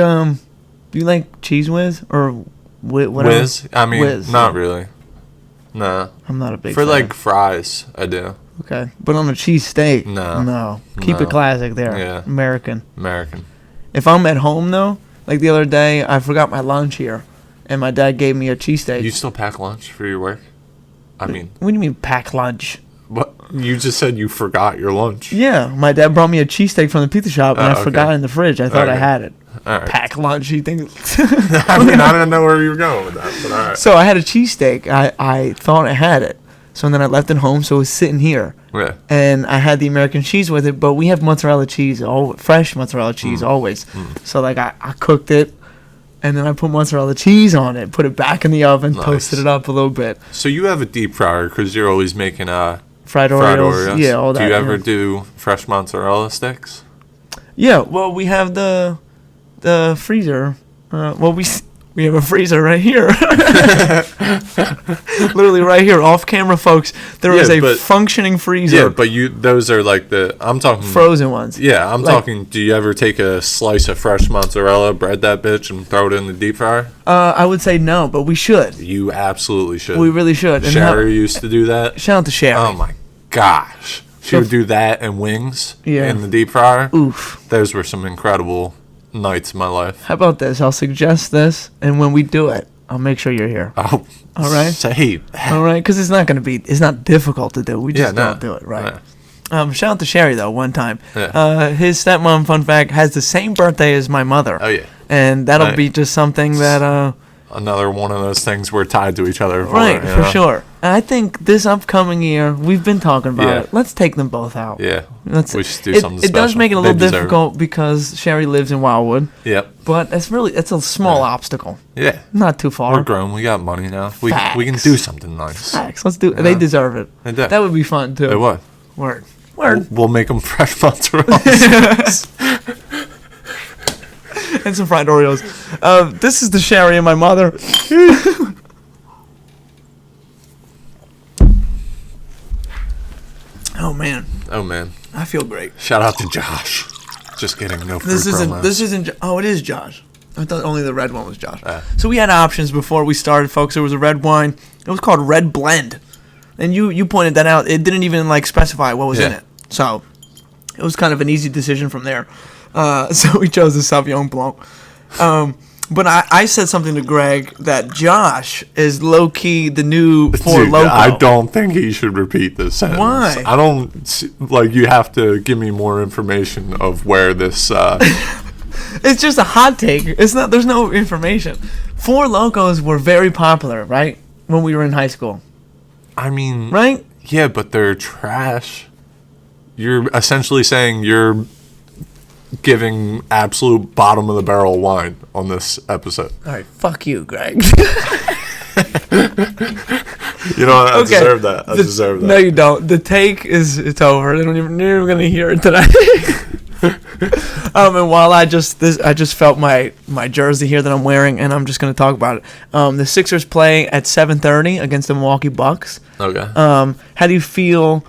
Speaker 1: Cheese Whiz or whatever?
Speaker 2: Whiz? I mean,
Speaker 1: Whiz,
Speaker 2: not really. Nah.
Speaker 1: I'm not a big
Speaker 2: fan.
Speaker 1: For,
Speaker 2: like, fries, I do.
Speaker 1: Okay. But on a cheesesteak? No. Keep it classic there.
Speaker 2: Yeah.
Speaker 1: American.
Speaker 2: If
Speaker 1: I'm at home, though, like the other day, I forgot my lunch here, and my dad gave me a cheesesteak.
Speaker 2: You still pack lunch for your work? I mean...
Speaker 1: What do you mean pack lunch?
Speaker 2: What? You just said you forgot your lunch.
Speaker 1: Yeah. My dad brought me a cheesesteak from the pizza shop, and I forgot it in the fridge. I thought I had it.
Speaker 2: All right.
Speaker 1: Pack lunch, you think?
Speaker 2: I mean, I didn't know where you were going with that, but all right.
Speaker 1: So I had a cheesesteak. I thought I had it. So then I left it home, so it was sitting here.
Speaker 2: Yeah.
Speaker 1: And I had the American cheese with it, but we have mozzarella cheese, fresh mozzarella cheese always. So like I cooked it, and then I put mozzarella cheese on it, put it back in the oven, toasted it up a little bit.
Speaker 2: So you have a deep fryer because you're always making
Speaker 1: fried Oreos. Yeah, all that.
Speaker 2: Do you ever do fresh mozzarella sticks?
Speaker 1: Yeah, well, we have the freezer. We have a freezer right here. Literally right here, off camera, folks. There is a functioning freezer.
Speaker 2: Yeah, but those are like I'm talking
Speaker 1: frozen ones.
Speaker 2: Yeah, I'm talking. Do you ever take a slice of fresh mozzarella, bread that bitch, and throw it in the deep fryer?
Speaker 1: I would say no, but we should.
Speaker 2: You absolutely should.
Speaker 1: We really should. And
Speaker 2: Sherry used to do that.
Speaker 1: Shout out to Sherry.
Speaker 2: Oh my gosh, she would do that and wings in the deep fryer.
Speaker 1: Oof.
Speaker 2: Those were some incredible nights in my life.
Speaker 1: How about this? I'll suggest this, and when we do it, I'll make sure you're here.
Speaker 2: Oh,
Speaker 1: all right.
Speaker 2: Say
Speaker 1: all right, because it's not difficult to do. We just don't do it right. Yeah. Shout out to Sherry though. One time, his stepmom, fun fact, has the same birthday as my mother.
Speaker 2: Oh yeah,
Speaker 1: and that'll be just something that
Speaker 2: another one of those things we're tied to each other for.
Speaker 1: Right, for sure. And I think this upcoming year, we've been talking about it. Let's take them both out.
Speaker 2: Yeah. We should do something special.
Speaker 1: It does make it a little difficult because Sherry lives in Wildwood.
Speaker 2: Yep.
Speaker 1: But it's a small obstacle.
Speaker 2: Yeah.
Speaker 1: Not too far.
Speaker 2: We're grown. We got money now. We can do something nice.
Speaker 1: Facts. Let's do it. They deserve it.
Speaker 2: They do.
Speaker 1: That would be fun, too.
Speaker 2: It would.
Speaker 1: Word.
Speaker 2: We'll make them fresh mozzarella.
Speaker 1: And some fried Oreos. This is the Sherry and my mother. Oh man. I feel great.
Speaker 2: Shout out to Josh. Just kidding. No fruit promos.
Speaker 1: This isn't. Oh, it is Josh. I thought only the red one was Josh. So we had options before we started, folks. There was a red wine. It was called Red Blend, and you pointed that out. It didn't even specify what was in it. So it was kind of an easy decision from there. So we chose the Sauvignon Blanc. But I said something to Greg that Josh is low-key the new Four Loko.
Speaker 2: I don't think he should repeat this sentence.
Speaker 1: Why?
Speaker 2: I don't, you have to give me more information of where this...
Speaker 1: It's just a hot take. There's no information. Four Lokos were very popular, right? When we were in high school.
Speaker 2: I mean...
Speaker 1: Right?
Speaker 2: Yeah, but they're trash. You're essentially saying you're giving absolute bottom of the barrel wine on this episode.
Speaker 1: All right, fuck you, Greg.
Speaker 2: You know what? I deserve that. I deserve that.
Speaker 1: No, you don't. The take it's over. They're not even gonna hear it today. And while I just felt my jersey here that I'm wearing, and I'm just gonna talk about it. The Sixers play at 7:30 against the Milwaukee Bucks.
Speaker 2: Okay.
Speaker 1: How do you feel?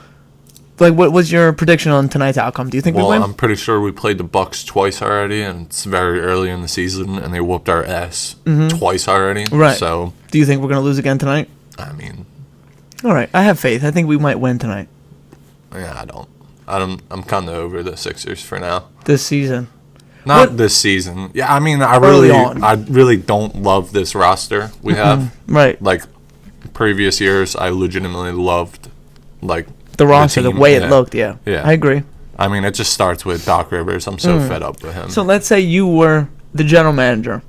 Speaker 1: What was your prediction on tonight's outcome? Do you think we win?
Speaker 2: I'm pretty sure we played the Bucks twice already, and it's very early in the season, and they whooped our ass twice already.
Speaker 1: Right.
Speaker 2: So,
Speaker 1: do you think we're going to lose again tonight?
Speaker 2: I mean,
Speaker 1: all right. I have faith. I think we might win tonight.
Speaker 2: Yeah, I don't. I'm kind of over the Sixers for now.
Speaker 1: This season.
Speaker 2: Not this season. Yeah, I mean, I really don't love this roster we have.
Speaker 1: Right.
Speaker 2: Like previous years, I legitimately loved
Speaker 1: the roster, the way it looked, yeah. I agree.
Speaker 2: I mean, it just starts with Doc Rivers. I'm so fed up with him.
Speaker 1: So let's say you were the general manager.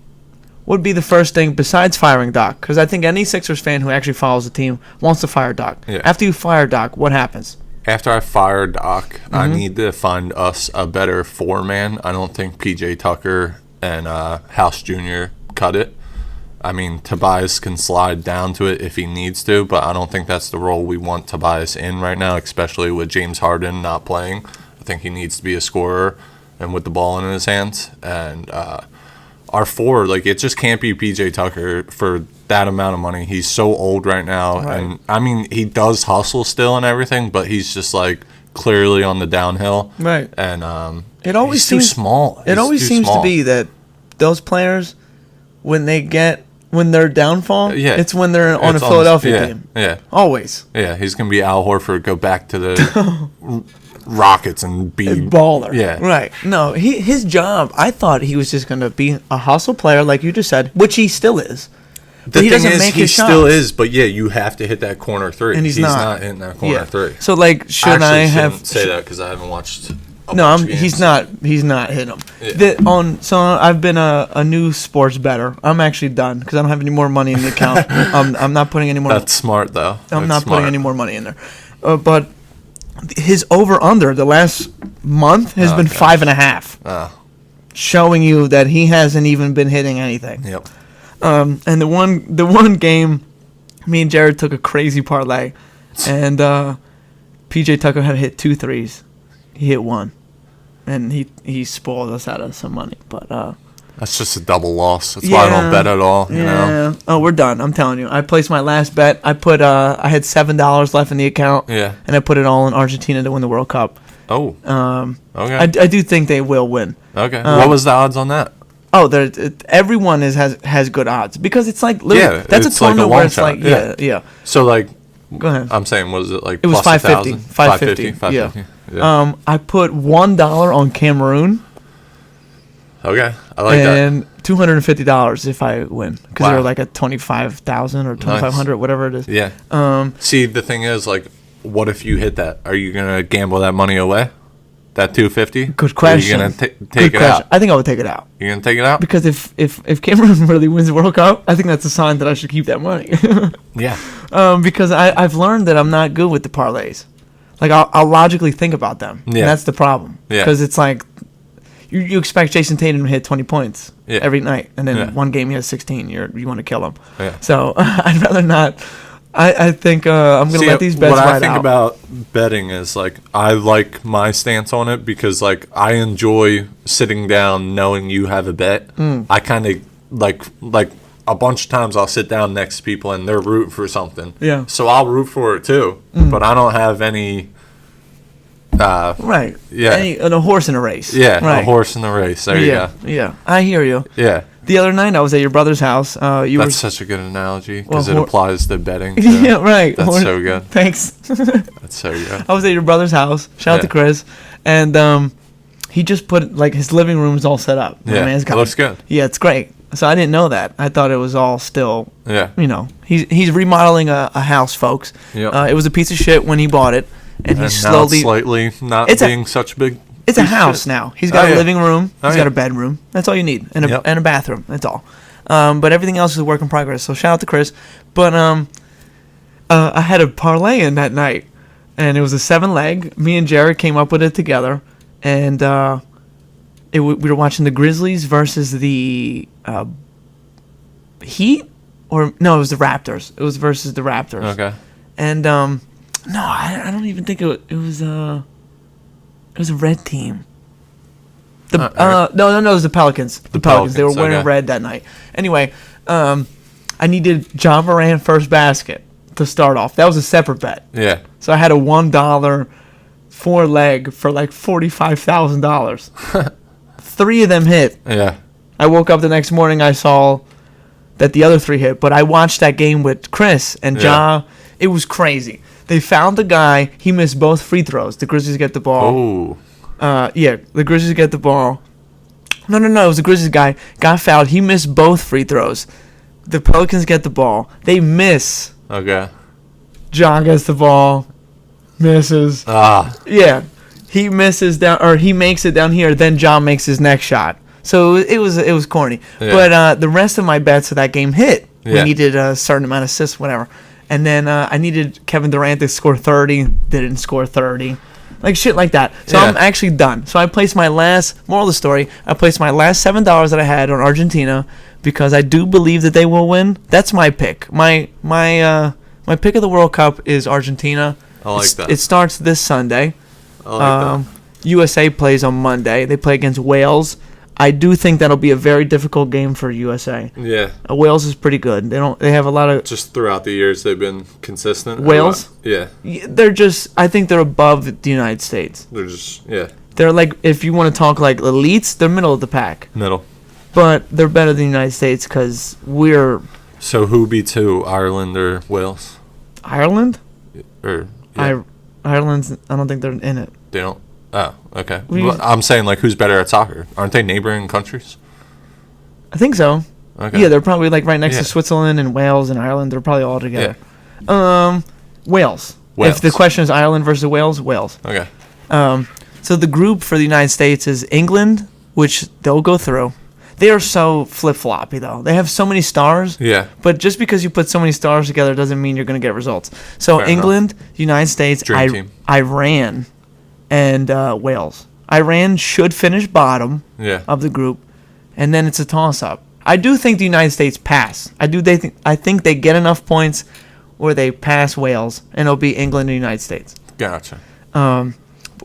Speaker 1: What would be the first thing besides firing Doc? Because I think any Sixers fan who actually follows the team wants to fire Doc.
Speaker 2: Yeah.
Speaker 1: After you fire Doc, what happens?
Speaker 2: After I fire Doc, I need to find us a better four-man. I don't think P.J. Tucker and House Jr. cut it. I mean, Tobias can slide down to it if he needs to, but I don't think that's the role we want Tobias in right now, especially with James Harden not playing. I think he needs to be a scorer and with the ball in his hands. And our four, it just can't be P.J. Tucker for that amount of money. He's so old right now. Right. And, I mean, he does hustle still and everything, but he's just, clearly on the downhill.
Speaker 1: Right.
Speaker 2: And
Speaker 1: it always
Speaker 2: he's too small.
Speaker 1: It always seems to be that those players, when when they're downfall,
Speaker 2: Yeah.
Speaker 1: it's when they're on a
Speaker 2: It's
Speaker 1: Philadelphia team.
Speaker 2: Yeah.
Speaker 1: Always.
Speaker 2: Yeah, he's going to be Al Horford, go back to the Rockets and be...
Speaker 1: Baller.
Speaker 2: Yeah.
Speaker 1: Right. No, his job, I thought he was just going to be a hustle player, like you just said, which he still is.
Speaker 2: The thing is, he still is, but yeah, you have to hit that corner three.
Speaker 1: And he's not
Speaker 2: hitting that corner three.
Speaker 1: So, like, should I have...
Speaker 2: say that because I haven't watched
Speaker 1: he's not hitting them.
Speaker 2: Yeah.
Speaker 1: So I've been a new sports bettor. I'm actually done because I don't have any more money in the account. I'm not putting any more.
Speaker 2: That's smart though.
Speaker 1: I'm not putting any more money in there. But his over under the last month has been 5.5, showing you that he hasn't even been hitting anything.
Speaker 2: Yep.
Speaker 1: And the one game, me and Jared took a crazy parlay, and PJ Tucker had hit 2 threes. He hit 1, and he spoiled us out of some money. But
Speaker 2: that's just a double loss. That's why I don't bet at all. You know.
Speaker 1: Oh, we're done. I'm telling you. I placed my last bet. I put I had $7 left in the account.
Speaker 2: Yeah.
Speaker 1: And I put it all in Argentina to win the World Cup.
Speaker 2: Oh. Okay.
Speaker 1: I do think they will win.
Speaker 2: Okay. What was the odds on that?
Speaker 1: Oh, everyone has good odds because it's like that's a tournament where it's like yeah.
Speaker 2: So like,
Speaker 1: go ahead.
Speaker 2: I'm saying, was it like
Speaker 1: it was
Speaker 2: plus
Speaker 1: 550? 550. Yeah. I put $1 on Cameroon.
Speaker 2: Okay, I like that.
Speaker 1: And $250 if I win because they're like at 25,000 or 2,500, whatever it is.
Speaker 2: Yeah. See, the thing is, like, what if you hit that? Are you gonna gamble that money away? That $250?
Speaker 1: Good question.
Speaker 2: Are you gonna take it out?
Speaker 1: I think I would take it out.
Speaker 2: You're gonna take it out?
Speaker 1: Because if Cameroon really wins the World Cup, I think that's a sign that I should keep that money.
Speaker 2: Yeah.
Speaker 1: Because I've learned that I'm not good with the parlays. Like I'll logically think about them. Yeah. And that's the problem. Yeah. Because it's like you expect Jason Tatum to hit 20 points every night, and then one game he has 16. You want to kill him. Yeah. So I'd rather not. I think I'm going to let these bets ride out.
Speaker 2: What I think about betting is, like, I like my stance on it because, like, I enjoy sitting down knowing you have a bet. I kind of, like a bunch of times I'll sit down next to people and they're rooting for something. Yeah. So I'll root for it, too. But I don't have any...
Speaker 1: right.
Speaker 2: Yeah.
Speaker 1: A horse in a race.
Speaker 2: Yeah,
Speaker 1: right.
Speaker 2: A horse in the race. There you go.
Speaker 1: Yeah. I hear you.
Speaker 2: Yeah.
Speaker 1: The other night I was at your brother's house.
Speaker 2: That's such a good analogy because it applies to betting.
Speaker 1: Too. Yeah, right.
Speaker 2: That's so good.
Speaker 1: Thanks.
Speaker 2: That's so good.
Speaker 1: I was at your brother's house. Shout out to Chris. And he just put, like, his living room's all set up.
Speaker 2: Yeah, it looks good.
Speaker 1: Yeah, it's great. So I didn't know that. I thought it was all still, he's remodeling a house, folks. Yep. It was a piece of shit when he bought it. And he's slowly...
Speaker 2: slightly not being such a big...
Speaker 1: It's a house now. He's got a living room. He's got a bedroom. That's all you need. And a bathroom. That's all. But everything else is a work in progress. So shout out to Chris. But I had a parlay in that night. And it was a 7-leg. Me and Jared came up with it together. And we were watching the Grizzlies versus the Heat? Or no, it was the Raptors. It was versus the Raptors.
Speaker 2: Okay.
Speaker 1: And no, I don't even think it was a red team. No, it was the Pelicans. The Pelicans. They were wearing red that night. Anyway, I needed John Morant first basket to start off. That was a separate bet.
Speaker 2: Yeah.
Speaker 1: So I had a $1 4-leg for like $45,000. 3 of them hit.
Speaker 2: Yeah.
Speaker 1: I woke up the next morning. I saw that the other 3 hit, but I watched that game with Chris and Ja. It was crazy. They found the guy. He missed both free throws. The Grizzlies get the ball.
Speaker 2: Oh.
Speaker 1: The Grizzlies get the ball. No. It was the Grizzlies guy. Got fouled. He missed both free throws. The Pelicans get the ball. They miss.
Speaker 2: Okay.
Speaker 1: John gets the ball. Misses. Yeah. He misses down, or he makes it down here. Then John makes his next shot. So it was corny. Yeah. But the rest of my bets of that game hit. We needed a certain amount of assists, whatever. And then I needed Kevin Durant to score 30. Didn't score 30. Like shit like that. So I'm actually done. So I placed my last, moral of the story, I placed my last $7 that I had on Argentina because I do believe that they will win. That's my pick. My pick of the World Cup is Argentina.
Speaker 2: I like that.
Speaker 1: It starts this Sunday.
Speaker 2: I like that.
Speaker 1: USA plays on Monday. They play against Wales. I do think that'll be a very difficult game for USA.
Speaker 2: Yeah.
Speaker 1: Wales is pretty good. They have a lot of...
Speaker 2: Just throughout the years, they've been consistent.
Speaker 1: Wales?
Speaker 2: Yeah.
Speaker 1: They're just... I think they're above the United States.
Speaker 2: They're just... Yeah.
Speaker 1: They're like... If you want to talk like elites, they're middle of the pack.
Speaker 2: Middle.
Speaker 1: But they're better than the United States because we're
Speaker 2: So who beats who, Ireland or Wales?
Speaker 1: Ireland?
Speaker 2: Or yeah.
Speaker 1: Ireland's. I don't think they're in it.
Speaker 2: They don't. Oh, okay. Well, I'm saying like who's better at soccer? Aren't they neighboring countries?
Speaker 1: I think so.
Speaker 2: Okay.
Speaker 1: Yeah, they're probably like right next to Switzerland and Wales and Ireland. They're probably all together.
Speaker 2: Yeah.
Speaker 1: Wales.
Speaker 2: Wales.
Speaker 1: If the question is Ireland versus Wales, Wales.
Speaker 2: Okay.
Speaker 1: So the group for the United States is England, which they'll go through. They are so flip-floppy, though. They have so many stars.
Speaker 2: Yeah.
Speaker 1: But just because you put so many stars together doesn't mean you're going to get results. So
Speaker 2: Fair
Speaker 1: England, United States,
Speaker 2: team.
Speaker 1: Iran, and Wales. Iran should finish bottom of the group, and then it's a toss-up. I do think the United States pass. I think they get enough points where they pass Wales, and it'll be England and the United States.
Speaker 2: Gotcha.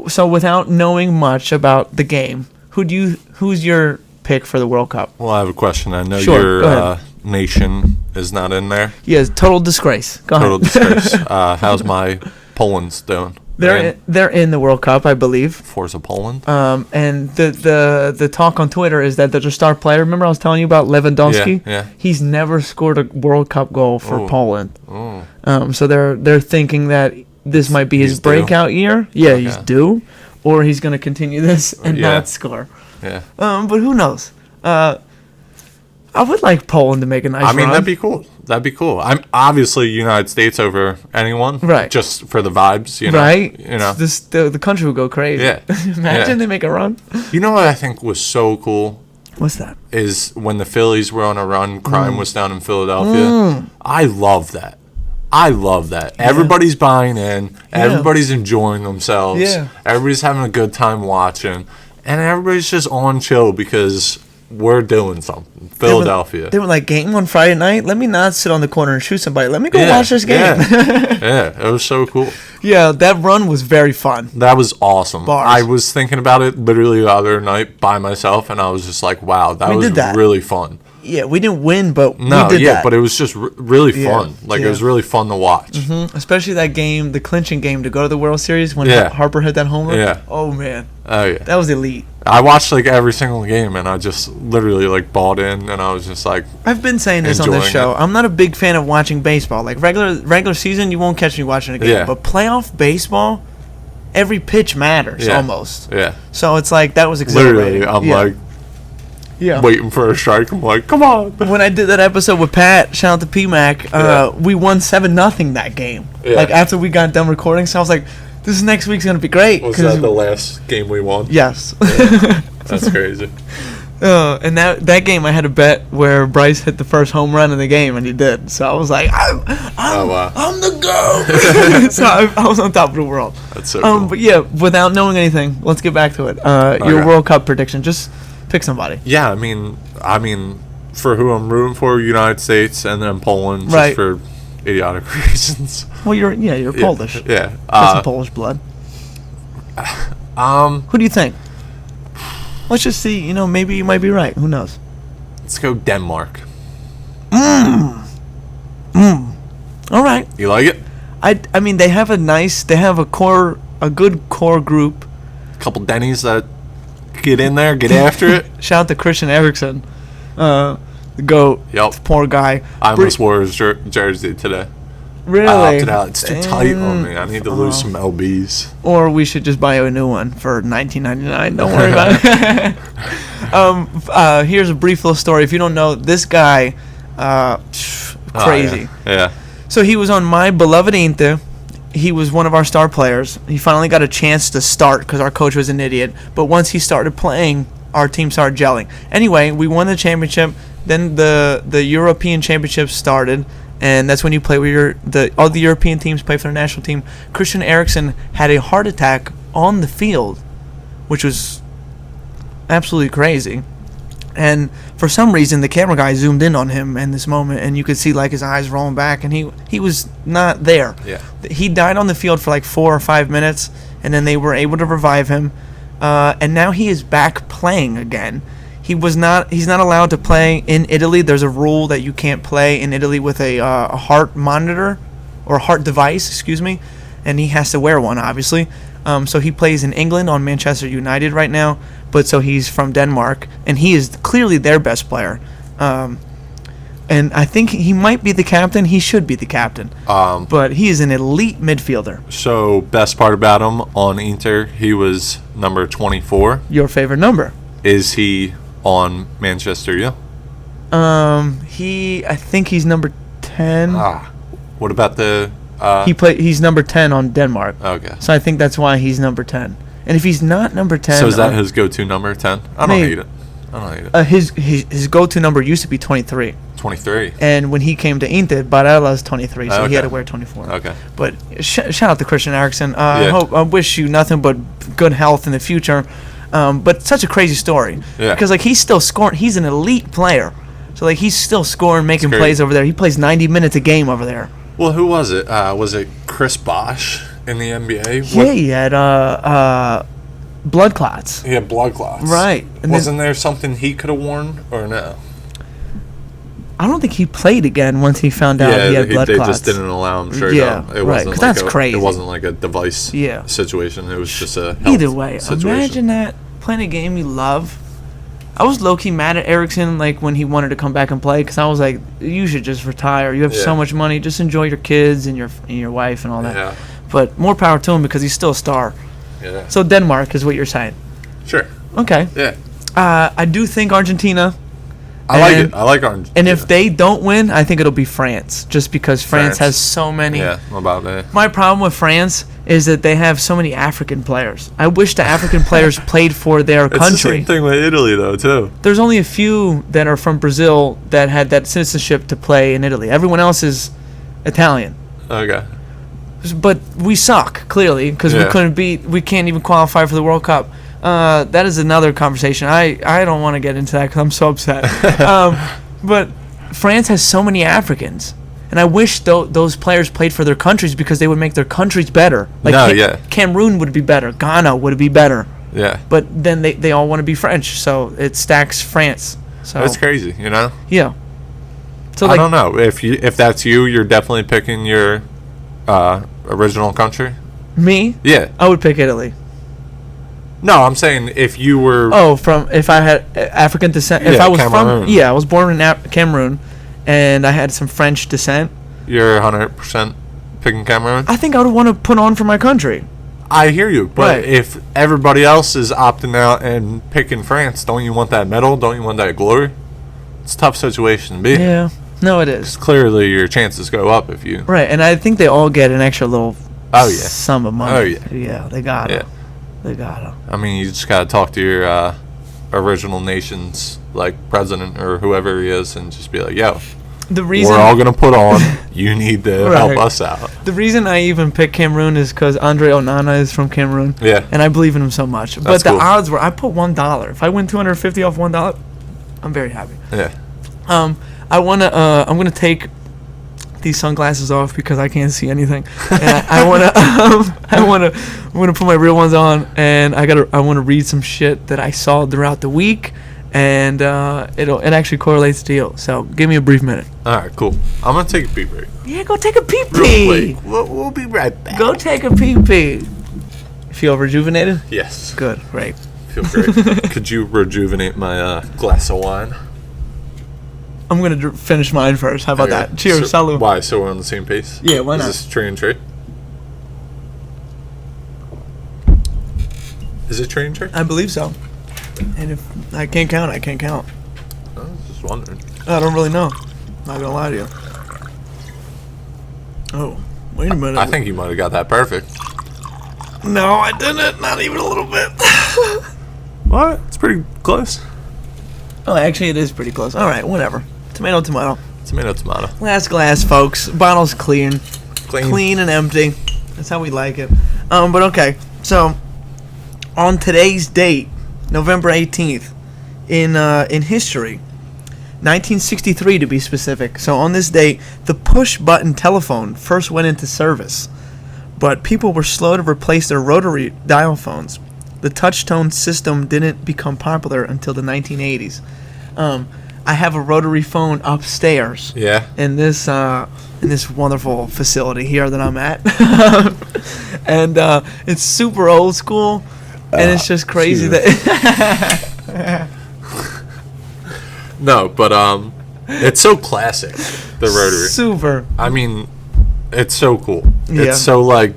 Speaker 1: So without knowing much about the game, who's your pick for the World Cup?
Speaker 2: Well, I have a question. I know your nation is not in there.
Speaker 1: Yes, total disgrace. Go ahead.
Speaker 2: Total disgrace. How's my Poland's doing?
Speaker 1: They're in the World Cup, I believe.
Speaker 2: Forza Poland.
Speaker 1: And the talk on Twitter is that their star player. Remember, I was telling you about Lewandowski.
Speaker 2: Yeah.
Speaker 1: He's never scored a World Cup goal for Poland.
Speaker 2: Oh.
Speaker 1: So they're thinking that this might be his breakout year. Yeah,
Speaker 2: Okay.
Speaker 1: he's due, or he's going to continue this and not score.
Speaker 2: Yeah.
Speaker 1: But who knows? I would like Poland to make a nice run.
Speaker 2: that'd be cool. I'm obviously United States over anyone.
Speaker 1: Right.
Speaker 2: Just for the vibes, you know.
Speaker 1: Right.
Speaker 2: You know.
Speaker 1: The country would go crazy.
Speaker 2: Yeah.
Speaker 1: Imagine they make a run.
Speaker 2: You know what I think was so cool?
Speaker 1: What's that?
Speaker 2: Is when the Phillies were on a run, crime was down in Philadelphia. I love that. Yeah. Everybody's buying in. Everybody's enjoying themselves.
Speaker 1: Yeah.
Speaker 2: Everybody's having a good time watching. And everybody's just on chill because we're doing something. Philadelphia.
Speaker 1: They were like, game on Friday night? Let me not sit on the corner and shoot somebody. Let me go watch this game.
Speaker 2: Yeah, it was so cool.
Speaker 1: Yeah, that run was very fun.
Speaker 2: That was awesome.
Speaker 1: Bars.
Speaker 2: I was thinking about it literally the other night by myself, and I was just like, wow, that was really fun.
Speaker 1: Yeah, we didn't win, but we did that.
Speaker 2: But it was just really fun. It was really fun to watch.
Speaker 1: Mm-hmm. Especially that game, the clinching game to go to the World Series when Harper hit that home run.
Speaker 2: Yeah.
Speaker 1: Oh, man.
Speaker 2: Oh, yeah.
Speaker 1: That was elite.
Speaker 2: I watched every single game, and I just literally bought in, and I was just like,
Speaker 1: I've been saying this on this show. I'm not a big fan of watching baseball. Like regular season, you won't catch me watching a game.
Speaker 2: Yeah.
Speaker 1: But playoff baseball, every pitch matters almost.
Speaker 2: Yeah.
Speaker 1: So it's like that was exhilarating.
Speaker 2: Literally, I'm waiting for a strike. I'm like, come on.
Speaker 1: When I did that episode with Pat, shout out to PMAC, we won 7-0 that game.
Speaker 2: Yeah.
Speaker 1: Like after we got done recording, so I was like, this next week's gonna be great.
Speaker 2: Was that the last game we won?
Speaker 1: Yes.
Speaker 2: Yeah. That's crazy.
Speaker 1: And that game I had a bet where Bryce hit the first home run in the game, and he did. So I was like, I'm the GOAT. So I was on top of the world.
Speaker 2: That's so cool.
Speaker 1: But yeah, without knowing anything, let's get back to it. Your World Cup prediction. Just pick somebody.
Speaker 2: Yeah, I mean, for who I'm rooting for, United States, and then Poland, just for idiotic reasons.
Speaker 1: Well, you're Polish.
Speaker 2: Yeah.
Speaker 1: Got some Polish blood. Who do you think? Let's just see. Maybe you might be right. Who knows?
Speaker 2: Let's go Denmark.
Speaker 1: All right.
Speaker 2: You like it?
Speaker 1: I mean, they have a good core group.
Speaker 2: A couple Denny's that get in there, get after it.
Speaker 1: Shout out to Christian Eriksen, the GOAT.
Speaker 2: Yep.
Speaker 1: Poor guy.
Speaker 2: I almost wore his jersey today.
Speaker 1: Really?
Speaker 2: I opted out. It's too tight on me. I need to lose some lbs.
Speaker 1: Or we should just buy a new one for $19.99. Don't worry about it. Here's a brief little story. If you don't know, this guy, crazy.
Speaker 2: Yeah.
Speaker 1: So he was on my beloved Inter. He was one of our star players. He finally got a chance to start because our coach was an idiot. But once he started playing, our team started gelling. Anyway, we won the championship. Then the European Championships started. And that's when you play with all the European teams play for the national team. Christian Eriksen had a heart attack on the field, which was absolutely crazy. And for some reason, the camera guy zoomed in on him in this moment, and you could see his eyes rolling back, and he was not there.
Speaker 2: Yeah.
Speaker 1: He died on the field for 4 or 5 minutes, and then they were able to revive him. And now he is back playing again. He's not allowed to play in Italy. There's a rule that you can't play in Italy with a heart monitor or heart device, excuse me, and he has to wear one, obviously. So he plays in England on Manchester United right now, but so he's from Denmark, and he is clearly their best player. And I think he might be the captain. He should be the captain. But he is an elite midfielder.
Speaker 2: So, best part about him on Inter, he was number 24.
Speaker 1: Your favorite number?
Speaker 2: Is he on Manchester U?
Speaker 1: I think he's number 10.
Speaker 2: What about the...
Speaker 1: He's number 10 on Denmark.
Speaker 2: Okay.
Speaker 1: So I think that's why he's number 10. And if he's not number 10...
Speaker 2: So is that his go-to number, 10? I don't hate it.
Speaker 1: His go-to number used to be 23.
Speaker 2: 23.
Speaker 1: And when he came to Inter, Barella's 23, so he had to wear 24.
Speaker 2: Okay.
Speaker 1: But shout out to Christian Eriksen. I wish you nothing but good health in the future. But such a crazy story.
Speaker 2: Yeah.
Speaker 1: Because like he's still scoring. He's an elite player. So like he's still scoring, making plays over there. He plays 90 minutes a game over there.
Speaker 2: Well, who was it? Was it Chris Bosh in the NBA?
Speaker 1: Yeah, he had blood clots.
Speaker 2: He had blood clots.
Speaker 1: Right. And
Speaker 2: Wasn't there something he could have worn or no?
Speaker 1: I don't think he played again once he found out he had blood clots.
Speaker 2: They just didn't allow him straight up. It
Speaker 1: right, because that's crazy.
Speaker 2: It wasn't like a device situation. It was just a health
Speaker 1: Either way,
Speaker 2: situation.
Speaker 1: imagine that, playing a game you love. I was low-key mad at Eriksen like when he wanted to come back and play because I was like, you should just retire. You have so much money. Just enjoy your kids and your wife and all that.
Speaker 2: Yeah.
Speaker 1: But more power to him because he's still a star.
Speaker 2: Yeah.
Speaker 1: So Denmark is what you're saying.
Speaker 2: Sure.
Speaker 1: Okay.
Speaker 2: Yeah.
Speaker 1: I do think Argentina.
Speaker 2: I like it. I like Argentina.
Speaker 1: And if they don't win, I think it'll be France, just because France has so many.
Speaker 2: Yeah, about that.
Speaker 1: My problem with France is that they have so many African players. I wish the African players played for their country.
Speaker 2: It's the same thing with Italy, though, too.
Speaker 1: There's only a few that are from Brazil that had that citizenship to play in Italy. Everyone else is Italian.
Speaker 2: Okay.
Speaker 1: But we suck, clearly, because we can't even qualify for the World Cup. That is another conversation. I don't want to get into that because I'm so upset. But France has so many Africans, and I wish those players played for their countries because they would make their countries better. Like Cameroon would be better. Ghana would be better.
Speaker 2: Yeah.
Speaker 1: But then they all want to be French, so it stacks France. So
Speaker 2: that's crazy, you know?
Speaker 1: Yeah. So
Speaker 2: I don't know. If that's you, you're definitely picking your original country.
Speaker 1: Me?
Speaker 2: Yeah.
Speaker 1: I would pick Italy.
Speaker 2: No, I'm saying if you were...
Speaker 1: if I had African descent... If I was Cameroon. I was born in Cameroon, and I had some French descent.
Speaker 2: You're 100% picking Cameroon?
Speaker 1: I think I would want to put on for my country.
Speaker 2: I hear you, but if everybody else is opting out and picking France, don't you want that medal? Don't you want that glory? It's a tough situation to be.
Speaker 1: Yeah, no, it is.
Speaker 2: Clearly, your chances go up if you...
Speaker 1: Right, and I think they all get an extra little sum of money.
Speaker 2: Oh, yeah.
Speaker 1: Yeah, they got it. They got them.
Speaker 2: I mean, you just got to talk to your original nation's like president or whoever he is and just be like, yo, we're all going to put on. You need to help us out.
Speaker 1: The reason I even picked Cameroon is because Andre Onana is from Cameroon.
Speaker 2: Yeah.
Speaker 1: And I believe in him so much. But the odds were, I put $1. If I win $250 off $1, I'm very happy.
Speaker 2: Yeah.
Speaker 1: I'm going to take these sunglasses off because I can't see anything. And I want to put my real ones on, and I want to read some shit that I saw throughout the week, and it actually correlates to you. So give me a brief minute.
Speaker 2: All right, cool. I'm gonna take a pee break.
Speaker 1: Yeah, go take a pee pee.
Speaker 2: We'll be right back.
Speaker 1: Go take a pee pee. Feel rejuvenated?
Speaker 2: Yes.
Speaker 1: Good. Great.
Speaker 2: Feel great. Could you rejuvenate my glass of wine?
Speaker 1: I'm going to finish mine first. How about that? Cheers. Salud.
Speaker 2: Why? So we're on the same pace?
Speaker 1: Yeah, why not?
Speaker 2: Is this tree and tree? Is it tree and tree?
Speaker 1: I believe so. And if I can't count, I can't count.
Speaker 2: I was just wondering.
Speaker 1: I don't really know. Not going to lie to you. Oh, wait a minute.
Speaker 2: I think you might have got that perfect.
Speaker 1: No, I didn't. Not even a little bit.
Speaker 2: What? It's pretty close.
Speaker 1: Oh, actually, it is pretty close. All right, whatever. Tomato, tomato.
Speaker 2: Tomato, tomato.
Speaker 1: Last glass, folks. Bottle's clean. Clean and empty. That's how we like it. But okay. So, on today's date, November 18th, in history, 1963 to be specific. So on this date, the push-button telephone first went into service, but people were slow to replace their rotary dial phones. The touch-tone system didn't become popular until the 1980s. I have a rotary phone upstairs.
Speaker 2: Yeah.
Speaker 1: In this wonderful facility here that I'm at, and it's super old school, and it's just crazy that.
Speaker 2: No, but It's so classic, the rotary.
Speaker 1: Super.
Speaker 2: I mean, it's so cool.
Speaker 1: Yeah.
Speaker 2: It's so, like,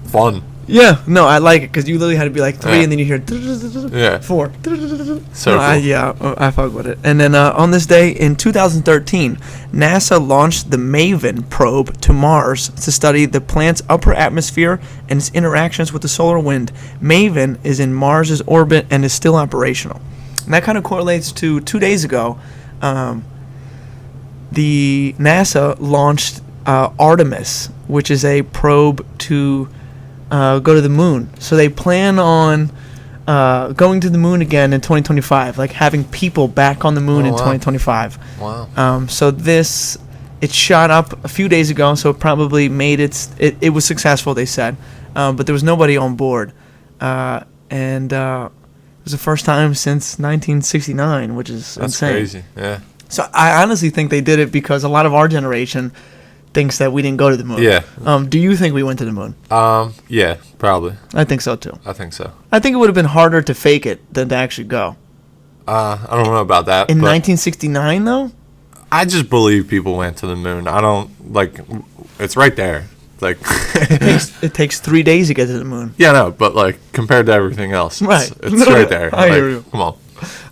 Speaker 2: fun.
Speaker 1: Yeah, no, I like it because you literally had to be like 3 and then you hear 4.
Speaker 2: So cool.
Speaker 1: I fuck with it. And then on this day in 2013, NASA launched the MAVEN probe to Mars to study the planet's upper atmosphere and its interactions with the solar wind. MAVEN is in Mars's orbit and is still operational. And that kind of correlates to 2 days ago. The NASA launched Artemis, which is a probe to go to the moon. So they plan on going to the moon again in 2025, like having people back on the moon in 2025.
Speaker 2: Wow.
Speaker 1: So it shot up a few days ago, so it probably made it was successful, they said. But there was nobody on board. And it was the first time since 1969, which is
Speaker 2: That's
Speaker 1: insane.
Speaker 2: crazy, yeah.
Speaker 1: So I honestly think they did it because a lot of our generation thinks that we didn't go to the moon.
Speaker 2: Yeah.
Speaker 1: Do you think we went to the moon?
Speaker 2: Yeah, probably.
Speaker 1: I think so too.
Speaker 2: I think so.
Speaker 1: I think it would have been harder to fake it than to actually go.
Speaker 2: I don't know about that.
Speaker 1: In
Speaker 2: but
Speaker 1: 1969, though?
Speaker 2: I just believe people went to the moon. I don't, like, it's right there. Like,
Speaker 1: It takes 3 days to get to the moon.
Speaker 2: yeah, no, but, like, compared to everything else,
Speaker 1: Right.
Speaker 2: it's right there.
Speaker 1: I hear you.
Speaker 2: Come on.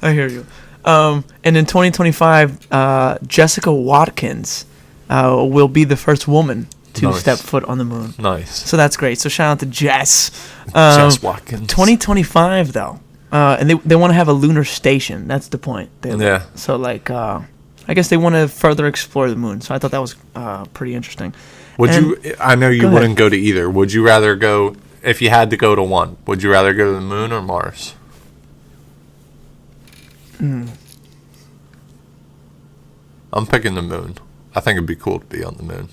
Speaker 1: I hear you. And in 2025, Jessica Watkins will be the first woman to
Speaker 2: Nice.
Speaker 1: step foot on the moon.
Speaker 2: Nice.
Speaker 1: So that's great. So shout out to Jess.
Speaker 2: Jess Watkins.
Speaker 1: 2025, though. And they want to have a lunar station. That's the point.
Speaker 2: Yeah.
Speaker 1: So, like, I guess they want to further explore the moon. So I thought that was pretty interesting.
Speaker 2: I know you
Speaker 1: Go
Speaker 2: wouldn't
Speaker 1: ahead.
Speaker 2: go to either. Would you rather go, if you had to go to one, would you rather go to the moon or Mars? I'm picking the moon. I think it'd be cool to be on the moon.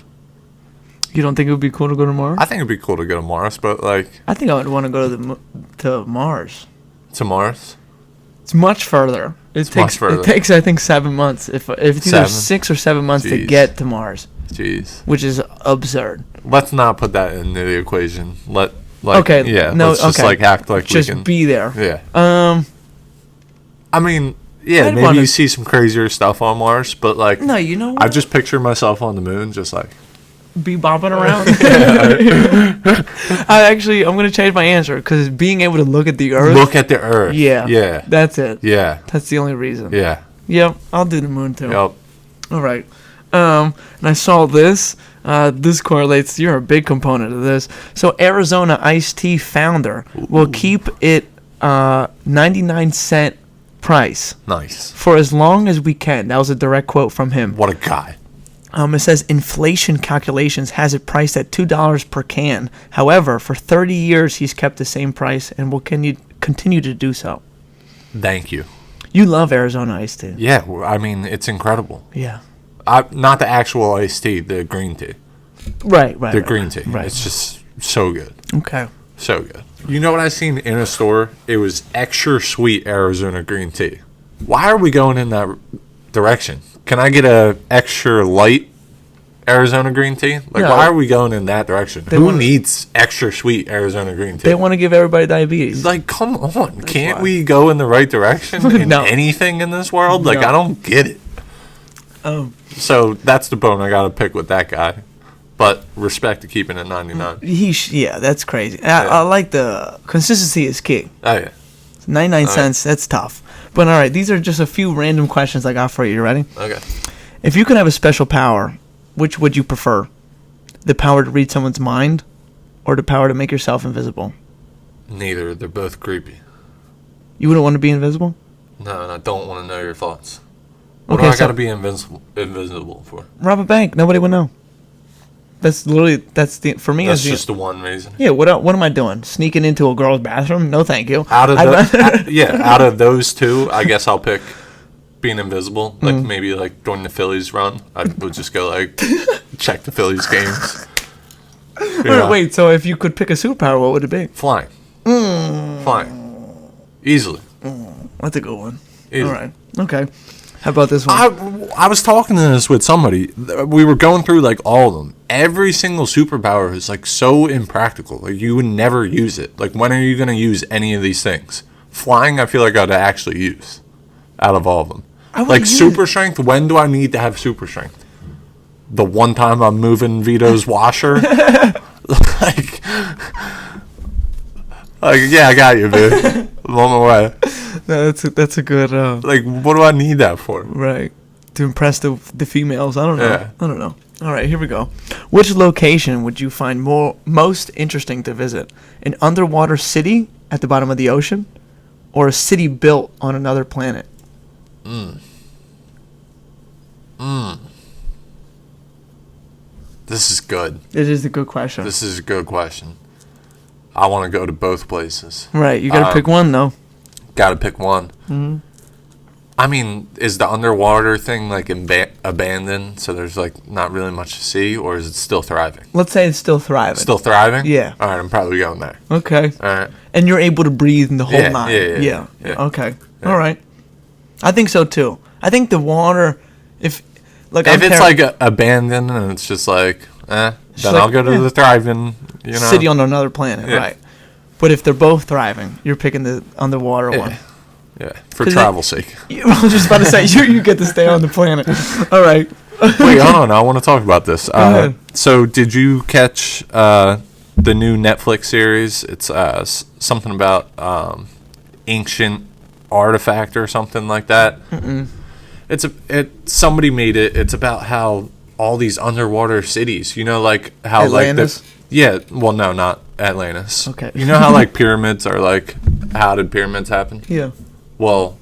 Speaker 1: You don't think it would be cool to go to Mars?
Speaker 2: I think it'd be cool to go to Mars, but, like,
Speaker 1: I think I would want to go to Mars.
Speaker 2: to Mars?
Speaker 1: It's much further.
Speaker 2: much further.
Speaker 1: It takes, I think, 7 months. If it's either
Speaker 2: 7?
Speaker 1: 6 or 7 months to
Speaker 2: Jeez.
Speaker 1: get to Mars,
Speaker 2: Jeez.
Speaker 1: which is absurd.
Speaker 2: Let's not put that into the equation.
Speaker 1: Okay,
Speaker 2: Yeah,
Speaker 1: no,
Speaker 2: let's just,
Speaker 1: okay.
Speaker 2: like, act like
Speaker 1: Just
Speaker 2: we can.
Speaker 1: be there.
Speaker 2: Yeah. I mean, yeah,
Speaker 1: I'd
Speaker 2: maybe
Speaker 1: wanna-
Speaker 2: you see some crazier stuff on Mars, but, like,
Speaker 1: No, you know what?
Speaker 2: I just picture myself on the moon, just like,
Speaker 1: be bopping around. I'm going to change my answer because being able to look at the Earth.
Speaker 2: look at the Earth.
Speaker 1: Yeah.
Speaker 2: Yeah.
Speaker 1: That's it.
Speaker 2: Yeah.
Speaker 1: That's the only reason.
Speaker 2: Yeah.
Speaker 1: Yep. I'll do the moon too.
Speaker 2: Yep.
Speaker 1: All right. And I saw this. This correlates. You're a big component of this. So Arizona iced tea founder will keep it 99-cent price
Speaker 2: Nice.
Speaker 1: for as long as we can. That was a direct quote from him.
Speaker 2: What a guy.
Speaker 1: It says inflation calculations has it priced at $2 per can. However, for 30 years he's kept the same price and will continue to do so.
Speaker 2: Thank you.
Speaker 1: You love Arizona iced tea.
Speaker 2: Yeah, I mean, it's incredible.
Speaker 1: Yeah.
Speaker 2: Not the actual iced tea, the green tea.
Speaker 1: Right.
Speaker 2: The green tea.
Speaker 1: Right.
Speaker 2: It's just so good.
Speaker 1: Okay.
Speaker 2: So good. You know what I seen in a store? It was extra sweet Arizona green tea. Why are we going in that direction? Can I get a extra light Arizona green tea? Like,
Speaker 1: No.
Speaker 2: why are we going in that direction? Who
Speaker 1: wanna-
Speaker 2: needs extra sweet Arizona green tea?
Speaker 1: They want to give everybody diabetes.
Speaker 2: Like, come on. Can't
Speaker 1: why.
Speaker 2: we go in the right direction in
Speaker 1: No.
Speaker 2: anything in this world? Like,
Speaker 1: No.
Speaker 2: I don't get it. So that's the bone I got to pick with that guy. But respect to keeping it 99.
Speaker 1: Yeah, that's crazy. I like the consistency is key.
Speaker 2: Oh, yeah.
Speaker 1: 99 cents, that's tough. But all right, these are just a few random questions I got for you. You ready?
Speaker 2: Okay.
Speaker 1: If you could have a special power, which would you prefer? The power to read someone's mind or the power to make yourself invisible?
Speaker 2: Neither. They're both creepy.
Speaker 1: You wouldn't want to be invisible?
Speaker 2: No, and I don't want to know your thoughts. What
Speaker 1: Okay,
Speaker 2: do I
Speaker 1: so-
Speaker 2: got to be invisible for?
Speaker 1: Rob a bank, nobody would know. That's for me.
Speaker 2: That's
Speaker 1: it's
Speaker 2: just the one reason.
Speaker 1: Yeah, what am I doing? Sneaking into a girl's bathroom? No, thank you.
Speaker 2: Out of those two, I guess I'll pick being invisible. Like maybe like during the Phillies run, I would just go like check the Phillies games.
Speaker 1: Wait, so if you could pick a superpower, what would it be?
Speaker 2: Flying. Flying. Easily.
Speaker 1: That's a good one.
Speaker 2: Easily.
Speaker 1: All right. Okay. How about this one?
Speaker 2: I was talking to this with somebody. We were going through like all of them. Every single superpower is like so impractical. Like you would never use it. Like when are you going to use any of these things? Flying, I feel like I'd actually use out of all of them. Like super strength. When do I need to have super strength? The one time I'm moving Vito's washer. like, yeah, I got you, dude. I'm on my way.
Speaker 1: No, that's a good.
Speaker 2: Like, what do I need that for?
Speaker 1: Right. To impress the females. I don't know.
Speaker 2: Yeah.
Speaker 1: I don't know. All right, here we go. Which location would you find most interesting to visit? An underwater city at the bottom of the ocean, or a city built on another planet?
Speaker 2: This is good.
Speaker 1: It is a good question.
Speaker 2: This is a good question. I want to go to both places.
Speaker 1: Right, you got to pick one though.
Speaker 2: Got to pick one. Mm-hmm. I mean, is the underwater thing like abandoned, so there's like not really much to see, or is it still thriving?
Speaker 1: Let's say it's still thriving.
Speaker 2: Still thriving?
Speaker 1: Yeah.
Speaker 2: All right, I'm probably going there.
Speaker 1: Okay.
Speaker 2: All right.
Speaker 1: And you're able to breathe in the whole nine.
Speaker 2: Yeah.
Speaker 1: Okay.
Speaker 2: Yeah.
Speaker 1: All right. I think so too. I think the water, if
Speaker 2: it's like abandoned and it's just like, then I'll go to the thriving,
Speaker 1: city on another planet, right? But if they're both thriving, you're picking the underwater one.
Speaker 2: Yeah, for travel's sake.
Speaker 1: I was just about to say, you get to stay on the planet. All right.
Speaker 2: Wait, hold on. I want to talk about this. So, did you catch the new Netflix series? It's something about ancient artifact or something like that. Mm-mm. Somebody made it. It's about how all these underwater cities, like how
Speaker 1: Atlantis?
Speaker 2: Well, no, not Atlantis.
Speaker 1: Okay.
Speaker 2: You know how like pyramids are like, how did pyramids happen?
Speaker 1: Yeah.
Speaker 2: Well,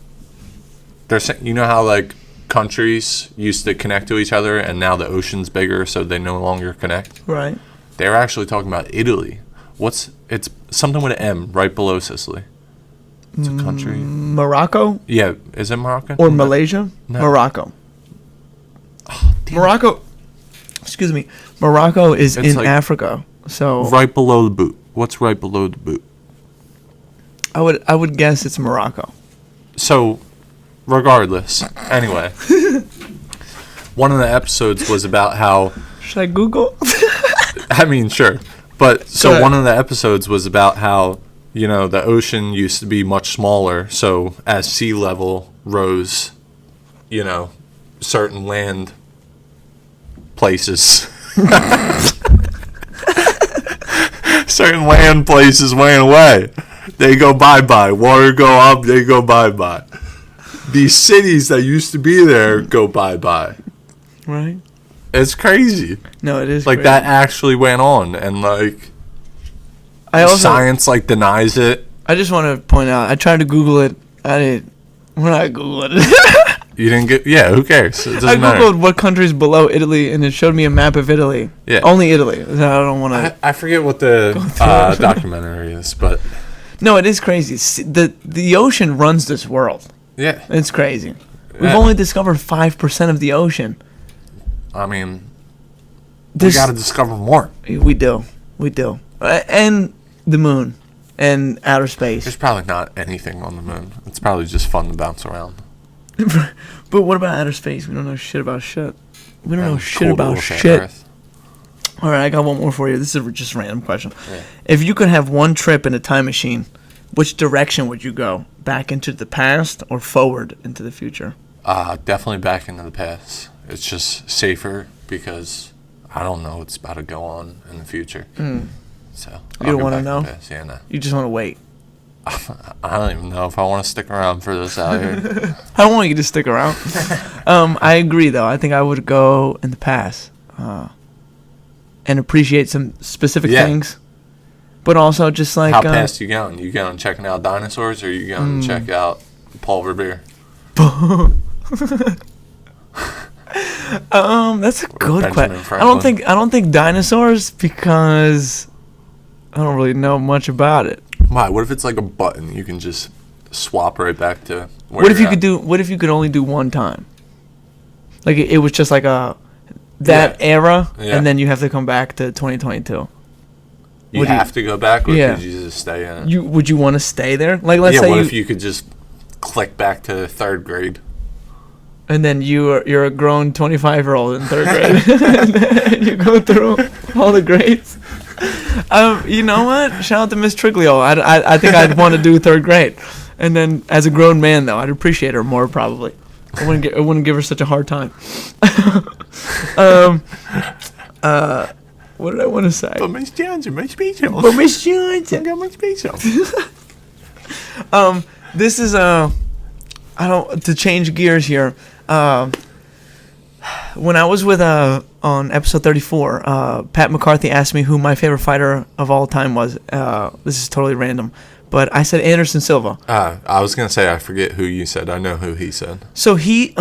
Speaker 2: you know how like countries used to connect to each other and now the ocean's bigger so they no longer connect?
Speaker 1: Right.
Speaker 2: They're actually talking about Italy. It's something with an M right below Sicily. It's a country.
Speaker 1: Morocco?
Speaker 2: Yeah, is it Morocco?
Speaker 1: Or Malaysia? No. Morocco.
Speaker 2: Oh,
Speaker 1: Morocco. Excuse me. Morocco is in Africa. So
Speaker 2: right below the boot. What's right below the boot?
Speaker 1: I would guess it's Morocco.
Speaker 2: So, regardless, anyway, one of the episodes was about how.
Speaker 1: Should I Google?
Speaker 2: I mean, sure, but one of the episodes was about how the ocean used to be much smaller. So as sea level rose, certain land places. Certain land places went away. They go bye-bye. Water go up, they go bye-bye. These cities that used to be there go bye-bye.
Speaker 1: Right.
Speaker 2: It's crazy.
Speaker 1: No, it is
Speaker 2: like
Speaker 1: crazy.
Speaker 2: That actually went on, and science denies it.
Speaker 1: I just want to point out, I tried to Google it. We're not Googling it.
Speaker 2: You didn't get... Yeah, who cares? It doesn't matter.
Speaker 1: Googled what country's below Italy, and it showed me a map of Italy.
Speaker 2: Yeah.
Speaker 1: Only Italy. I don't want to...
Speaker 2: I forget what the documentary is, but...
Speaker 1: No, it is crazy. The ocean runs this world.
Speaker 2: Yeah.
Speaker 1: It's crazy. We've only discovered 5% of the ocean.
Speaker 2: I mean, we got to discover more.
Speaker 1: We do. And the moon and outer space.
Speaker 2: There's probably not anything on the moon. It's probably just fun to bounce around.
Speaker 1: But what about outer space? We don't know shit about shit. We don't know shit about shit. Earth. All right, I got one more for you. This is just a random question. Yeah. If you could have one trip in a time machine, which direction would you go? Back into the past or forward into the future?
Speaker 2: Definitely back into the past. It's just safer because I don't know what's about to go on in the future. So
Speaker 1: you don't want to know?
Speaker 2: Yeah, no.
Speaker 1: You just want to wait.
Speaker 2: I don't even know if I want to stick around for this out here.
Speaker 1: I don't want you to stick around. I agree, though. I think I would go in the past and appreciate some specific things. But also just like...
Speaker 2: How past you going? You going checking out dinosaurs or you going to check out Paul Revere?
Speaker 1: That's a good question. I don't think dinosaurs because I don't really know much about it.
Speaker 2: Why? What if it's like a button you can just swap right back to where
Speaker 1: What if you could only do one time? Like it was just like era and then you have to come back to 2022.
Speaker 2: You have to go back or could you just stay in it?
Speaker 1: Would you want to stay there? Like let's say
Speaker 2: what if you could just click back to third grade?
Speaker 1: And then you're a grown 25-year-old in third grade. And you go through all the grades. You know what? Shout out to Miss Triglio. I think I'd want to do third grade. And then as a grown man, though, I'd appreciate her more probably. I wouldn't give her such a hard time. What did I want to say?
Speaker 2: But Miss Johnson, my special.
Speaker 1: But Miss Johnson,
Speaker 2: I got my special.
Speaker 1: This is I don't to change gears here. When I was with on episode 34, Pat McCarthy asked me who my favorite fighter of all time was. This is totally random, but I said Anderson Silva.
Speaker 2: I was gonna say I forget who you said. I know who he said.
Speaker 1: So he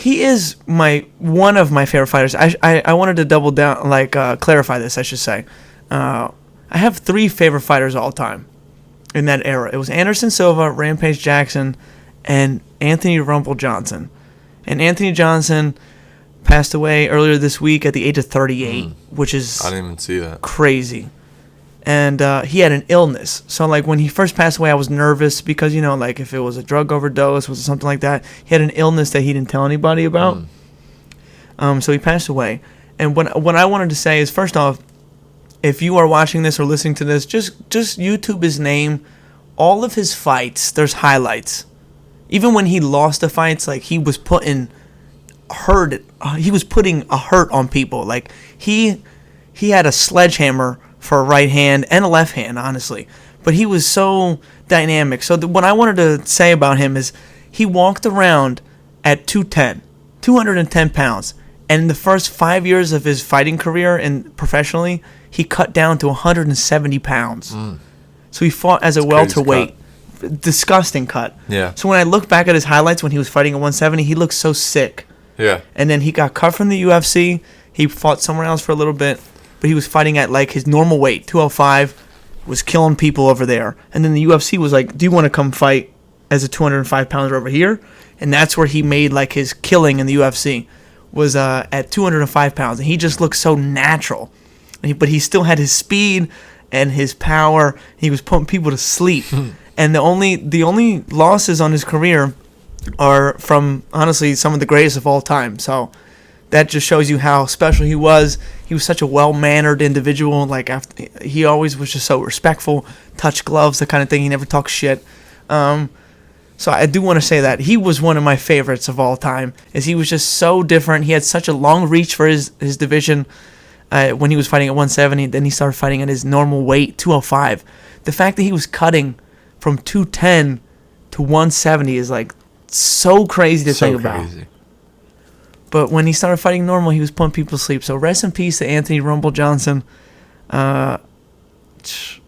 Speaker 1: is one of my favorite fighters. I wanted to double down, clarify this. I should say, I have 3 favorite fighters of all time in that era. It was Anderson Silva, Rampage Jackson, and Anthony Rumble Johnson. And Anthony Johnson passed away earlier this week at the age of 38, which is
Speaker 2: I didn't even see that.
Speaker 1: Crazy. And he had an illness. So, when he first passed away, I was nervous because, if it was a drug overdose, was something like that. He had an illness that he didn't tell anybody about. So he passed away. And what I wanted to say is, first off, if you are watching this or listening to this, just YouTube his name. All of his fights, there's highlights. Even when he lost the fights, he was putting a hurt on people. He had a sledgehammer for a right hand and a left hand, honestly. But he was so dynamic. So what I wanted to say about him is he walked around at 210 pounds. And in the first 5 years of his fighting career and professionally, he cut down to 170 pounds. So he fought as a welterweight. Disgusting cut.
Speaker 2: Yeah.
Speaker 1: So when I look back at his highlights when he was fighting at 170, he looked so sick.
Speaker 2: Yeah.
Speaker 1: And then he got cut from the UFC. He fought somewhere else for a little bit, but he was fighting at his normal weight, 205, was killing people over there. And then the UFC was like, "Do you want to come fight as a 205 pounder over here?" And that's where he made his killing in the UFC was at 205 pounds, and he just looked so natural. But he still had his speed and his power. He was putting people to sleep. And the only losses on his career are from, honestly, some of the greatest of all time. So that just shows you how special he was. He was such a well-mannered individual. He always was just so respectful, touch gloves, that kind of thing. He never talked shit. So I do want to say that he was one of my favorites of all time, as he was just so different. He had such a long reach for his division when he was fighting at 170. Then he started fighting at his normal weight, 205. The fact that he was cutting from 210 to 170 is so crazy to think about. But when he started fighting normal, he was putting people to sleep. So rest in peace to Anthony Rumble Johnson.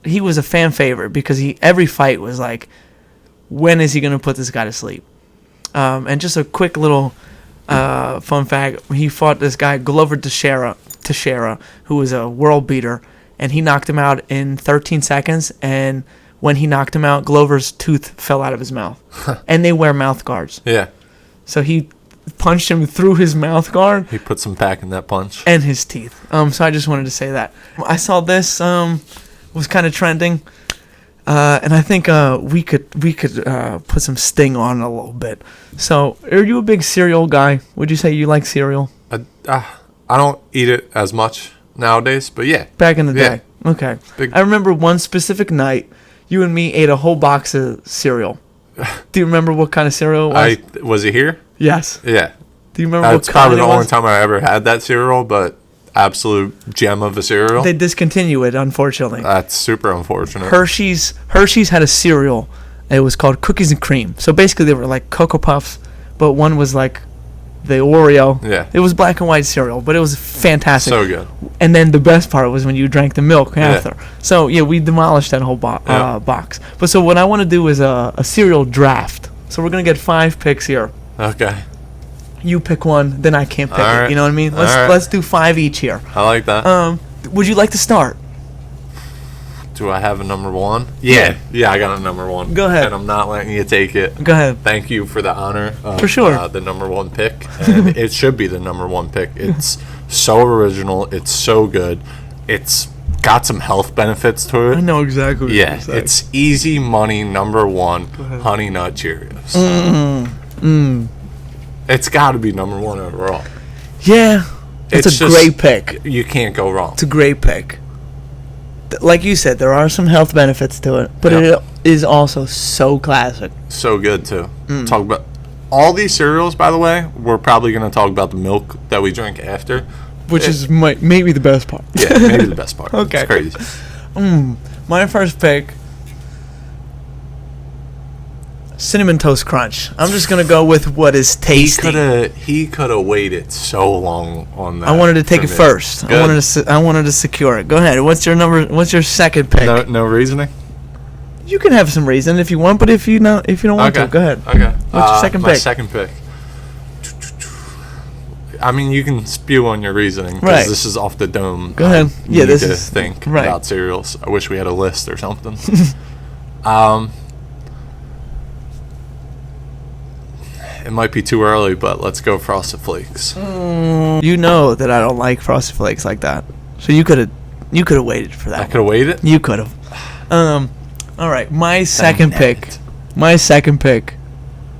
Speaker 1: He was a fan favorite because every fight was when is he going to put this guy to sleep? And just a quick little fun fact: he fought this guy Glover Teixeira, who was a world beater, and he knocked him out in 13 seconds. And when he knocked him out, Glover's tooth fell out of his mouth. And they wear mouth guards.
Speaker 2: Yeah.
Speaker 1: So he punched him through his mouth guard.
Speaker 2: He put some back in that punch.
Speaker 1: And his teeth. So I just wanted to say that. I saw this was kind of trending. And I think we could put some sting on it a little bit. So, are you a big cereal guy? Would you say you like cereal?
Speaker 2: I don't eat it as much nowadays, but yeah.
Speaker 1: Back in the day. Okay. I remember one specific night, you and me ate a whole box of cereal. Do you remember what kind of cereal it was?
Speaker 2: Was it here?
Speaker 1: Yes.
Speaker 2: Yeah.
Speaker 1: Do you remember what kind it was?
Speaker 2: That's probably the only time I ever had that cereal, but absolute gem of a cereal.
Speaker 1: They discontinue it, unfortunately.
Speaker 2: That's super unfortunate.
Speaker 1: Hershey's had a cereal. It was called Cookies and Cream. So basically they were like Cocoa Puffs, but one was like the Oreo.
Speaker 2: Yeah.
Speaker 1: It was black and white cereal, but it was fantastic.
Speaker 2: So good.
Speaker 1: And then the best part was when you drank the milk after. Yeah. So, yeah, we demolished that whole box. But so what I want to do is a cereal draft. So we're going to get 5 picks here.
Speaker 2: Okay.
Speaker 1: You pick one, then I can't pick
Speaker 2: All
Speaker 1: it.
Speaker 2: right.
Speaker 1: You know what I mean? Let's do 5 each here.
Speaker 2: I like that.
Speaker 1: Would you like to start?
Speaker 2: Do I have a number 1? Yeah. Yeah, I got a number 1.
Speaker 1: Go ahead.
Speaker 2: And I'm not letting you take it.
Speaker 1: Go ahead.
Speaker 2: Thank you for the honor of
Speaker 1: for sure.
Speaker 2: The number 1 pick. And it should be the number 1 pick. It's so original. It's so good. It's got some health benefits to it.
Speaker 1: I know exactly what you're saying.
Speaker 2: It's easy money number 1, Honey Nut Cheerios. It's got to be number 1 overall.
Speaker 1: Yeah. It's a great pick.
Speaker 2: You can't go wrong.
Speaker 1: It's a great pick. Like you said, there are some health benefits to it, but it is also so classic.
Speaker 2: So good too. Talk about all these cereals, by the way, we're probably going to talk about the milk that we drink after.
Speaker 1: Which is maybe the best part.
Speaker 2: Yeah, maybe the best part.
Speaker 1: Okay.
Speaker 2: It's crazy.
Speaker 1: My first pick, Cinnamon Toast Crunch. I'm just going to go with what is tasty.
Speaker 2: He could have waited so long on that.
Speaker 1: I wanted to take it first. I wanted to secure it. Go ahead. What's your second pick?
Speaker 2: No reasoning?
Speaker 1: You can have some reason if you want, but if you don't want to, go ahead.
Speaker 2: Okay.
Speaker 1: What's your second pick?
Speaker 2: My second pick. I mean, you can spew on your reasoning because
Speaker 1: Right.
Speaker 2: this is off the dome.
Speaker 1: Go ahead. Yeah,
Speaker 2: Need
Speaker 1: this
Speaker 2: to
Speaker 1: is
Speaker 2: think
Speaker 1: right.
Speaker 2: about cereals. I wish we had a list or something. It might be too early, but let's go Frosted Flakes.
Speaker 1: You know that I don't like Frosted Flakes like that, so you could have waited for that.
Speaker 2: I could have waited.
Speaker 1: You could have. All right, my second pick.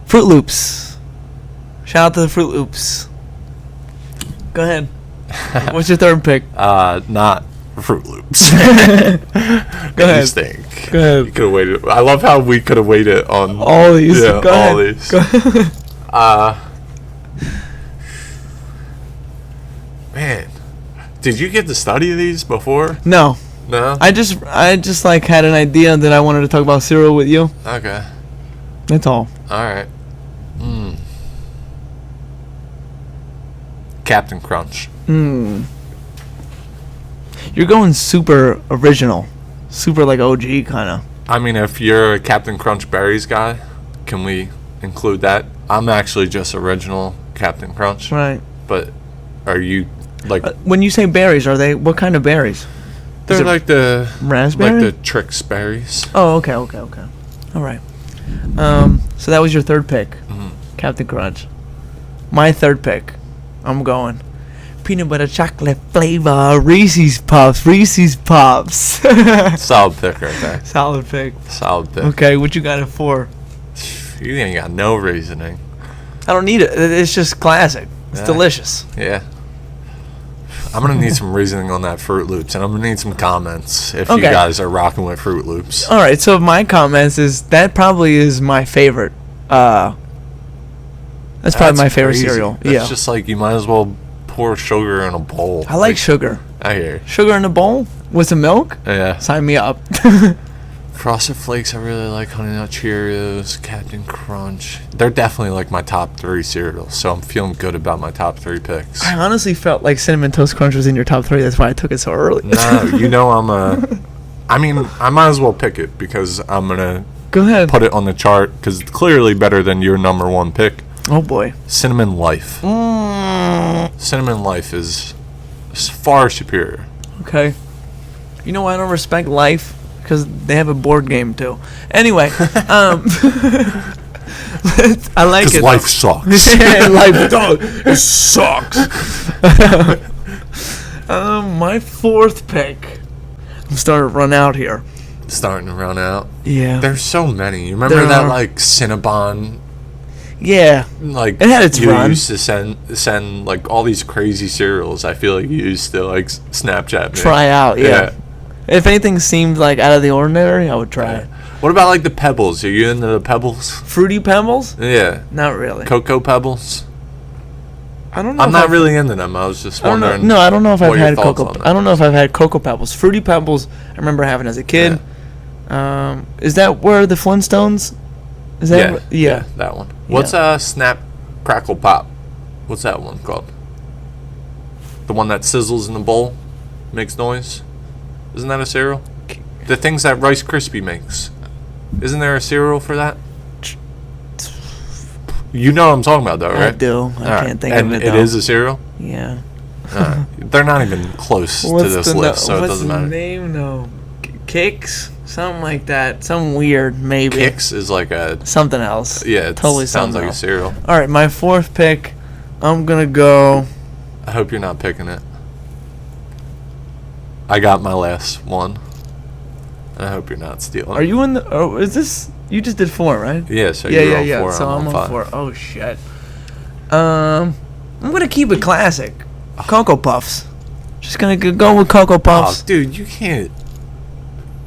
Speaker 1: Fruit Loops. Shout out to the Fruit Loops. Go ahead. What's your third pick?
Speaker 2: Not Fruit Loops.
Speaker 1: Go ahead.
Speaker 2: You stink.
Speaker 1: Go ahead.
Speaker 2: You could have waited. I love how we could have waited on
Speaker 1: All these.
Speaker 2: Yeah,
Speaker 1: Go
Speaker 2: all
Speaker 1: ahead.
Speaker 2: these.
Speaker 1: Go ahead.
Speaker 2: Man, did you get to study these before?
Speaker 1: No,
Speaker 2: No.
Speaker 1: I just like had an idea that I wanted to talk about cereal with you.
Speaker 2: Okay.
Speaker 1: That's all.
Speaker 2: All right. Captain Crunch.
Speaker 1: You're going super original, super like OG kind of.
Speaker 2: I mean, if you're a Captain Crunch berries guy, can we include that? I'm actually just original Captain Crunch.
Speaker 1: Right.
Speaker 2: But are you like?
Speaker 1: When you say berries, are they what kind of berries?
Speaker 2: They're like the
Speaker 1: raspberry?
Speaker 2: like the Trix berries.
Speaker 1: Oh, okay. All right. So that was your third pick, Captain Crunch. My third pick, I'm going peanut butter chocolate flavor Reese's Puffs.
Speaker 2: Solid pick right there.
Speaker 1: Solid pick.
Speaker 2: Solid pick.
Speaker 1: Okay, what you got it for?
Speaker 2: You ain't got no reasoning.
Speaker 1: I don't need it. It's just classic. It's
Speaker 2: Yeah.
Speaker 1: delicious.
Speaker 2: Yeah. I'm gonna need some reasoning on that Fruit Loops, and I'm gonna need some comments if you
Speaker 1: Okay.
Speaker 2: guys are rocking with Fruit Loops.
Speaker 1: All right. So my comments is that probably is my favorite. That's probably my favorite
Speaker 2: crazy.
Speaker 1: cereal.
Speaker 2: That's
Speaker 1: Yeah.
Speaker 2: just like you might as well pour sugar in a bowl.
Speaker 1: I like sugar.
Speaker 2: I hear.
Speaker 1: Sugar in a bowl with some milk.
Speaker 2: Yeah.
Speaker 1: Sign me up.
Speaker 2: Frosted Flakes, I really like. Honey Nut Cheerios, Captain Crunch. They're definitely like my top 3 cereals, so I'm feeling good about my top 3 picks.
Speaker 1: I honestly felt like Cinnamon Toast Crunch was in your top 3. That's why I took it so early.
Speaker 2: No, you know I mean, I might as well pick it because I'm gonna
Speaker 1: Go ahead.
Speaker 2: put it on the chart because it's clearly better than your number 1 pick.
Speaker 1: Oh boy.
Speaker 2: Cinnamon Life. Cinnamon Life is far superior.
Speaker 1: Okay. You know why I don't respect Life? Because they have a board game too. Anyway, I like
Speaker 2: Because
Speaker 1: it.
Speaker 2: life sucks.
Speaker 1: Life it sucks. My fourth pick. I'm starting to run out here.
Speaker 2: Starting to run out.
Speaker 1: Yeah.
Speaker 2: There's so many. You remember
Speaker 1: There
Speaker 2: that
Speaker 1: are.
Speaker 2: like Cinnabon?
Speaker 1: Yeah.
Speaker 2: Like
Speaker 1: It had its
Speaker 2: you
Speaker 1: run.
Speaker 2: used to send like all these crazy cereals. I feel like you used to like Snapchat me.
Speaker 1: Try out. Yeah. If anything seemed like out of the ordinary, I would try it.
Speaker 2: What about like the Pebbles? Are you into the Pebbles?
Speaker 1: Fruity Pebbles?
Speaker 2: Yeah.
Speaker 1: Not really.
Speaker 2: Cocoa Pebbles?
Speaker 1: I don't know.
Speaker 2: I'm
Speaker 1: if
Speaker 2: not
Speaker 1: I've-
Speaker 2: really into them. I was just
Speaker 1: I don't know.
Speaker 2: wondering.
Speaker 1: No, I don't know if I've
Speaker 2: what your
Speaker 1: had
Speaker 2: thoughts
Speaker 1: cocoa.
Speaker 2: on that
Speaker 1: I don't know if I've had Cocoa Pebbles. Fruity Pebbles, I remember having as a kid. Is that where the Flintstones? Is that?
Speaker 2: Yeah, that one. What's Snap Crackle Pop? What's that one called? The one that sizzles in the bowl, makes noise. Isn't that a cereal? The things that Rice Krispie makes. Isn't there a cereal for that? You know what I'm talking about, though, right?
Speaker 1: I do. I can't think of it.
Speaker 2: And
Speaker 1: though.
Speaker 2: it is a cereal.
Speaker 1: Yeah.
Speaker 2: They're not even close to this list, so it doesn't matter.
Speaker 1: What's the name? No. Kicks? Something like that. Something weird, maybe.
Speaker 2: Kix is like a
Speaker 1: Something else.
Speaker 2: yeah. It
Speaker 1: Totally
Speaker 2: sounds
Speaker 1: something
Speaker 2: like
Speaker 1: else.
Speaker 2: a cereal.
Speaker 1: All right, my fourth pick. I'm gonna go.
Speaker 2: I hope you're not picking it. I got my last one. I hope you're not stealing.
Speaker 1: Are you in the? Oh, is this? You just did 4, right?
Speaker 2: Yeah. So
Speaker 1: Yeah,
Speaker 2: you're
Speaker 1: yeah,
Speaker 2: on
Speaker 1: yeah.
Speaker 2: 4.
Speaker 1: So I'm
Speaker 2: on
Speaker 1: on
Speaker 2: 5.
Speaker 1: 4. Oh shit. I'm gonna keep it classic. Cocoa Puffs. Just gonna go with Cocoa
Speaker 2: Oh,
Speaker 1: Puffs.
Speaker 2: dude, you can't.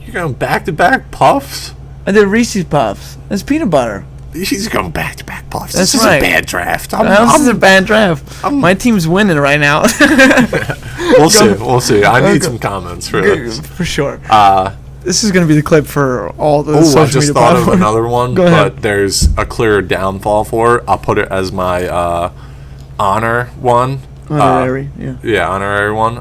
Speaker 2: You're going back to back puffs.
Speaker 1: I did Reese's Puffs. It's peanut butter.
Speaker 2: He's going back-to-back puffs.
Speaker 1: That's
Speaker 2: this
Speaker 1: right.
Speaker 2: is a bad draft.
Speaker 1: This is a bad draft. My team's winning right now.
Speaker 2: We'll see. We'll see. I need some comments for this.
Speaker 1: For sure. This is going to be the clip for all the
Speaker 2: I
Speaker 1: social
Speaker 2: just
Speaker 1: media
Speaker 2: thought of
Speaker 1: platforms.
Speaker 2: another one,
Speaker 1: Go ahead.
Speaker 2: but there's a clear downfall for it. I'll put it as my honor one.
Speaker 1: Honorary, yeah.
Speaker 2: Yeah, honorary one.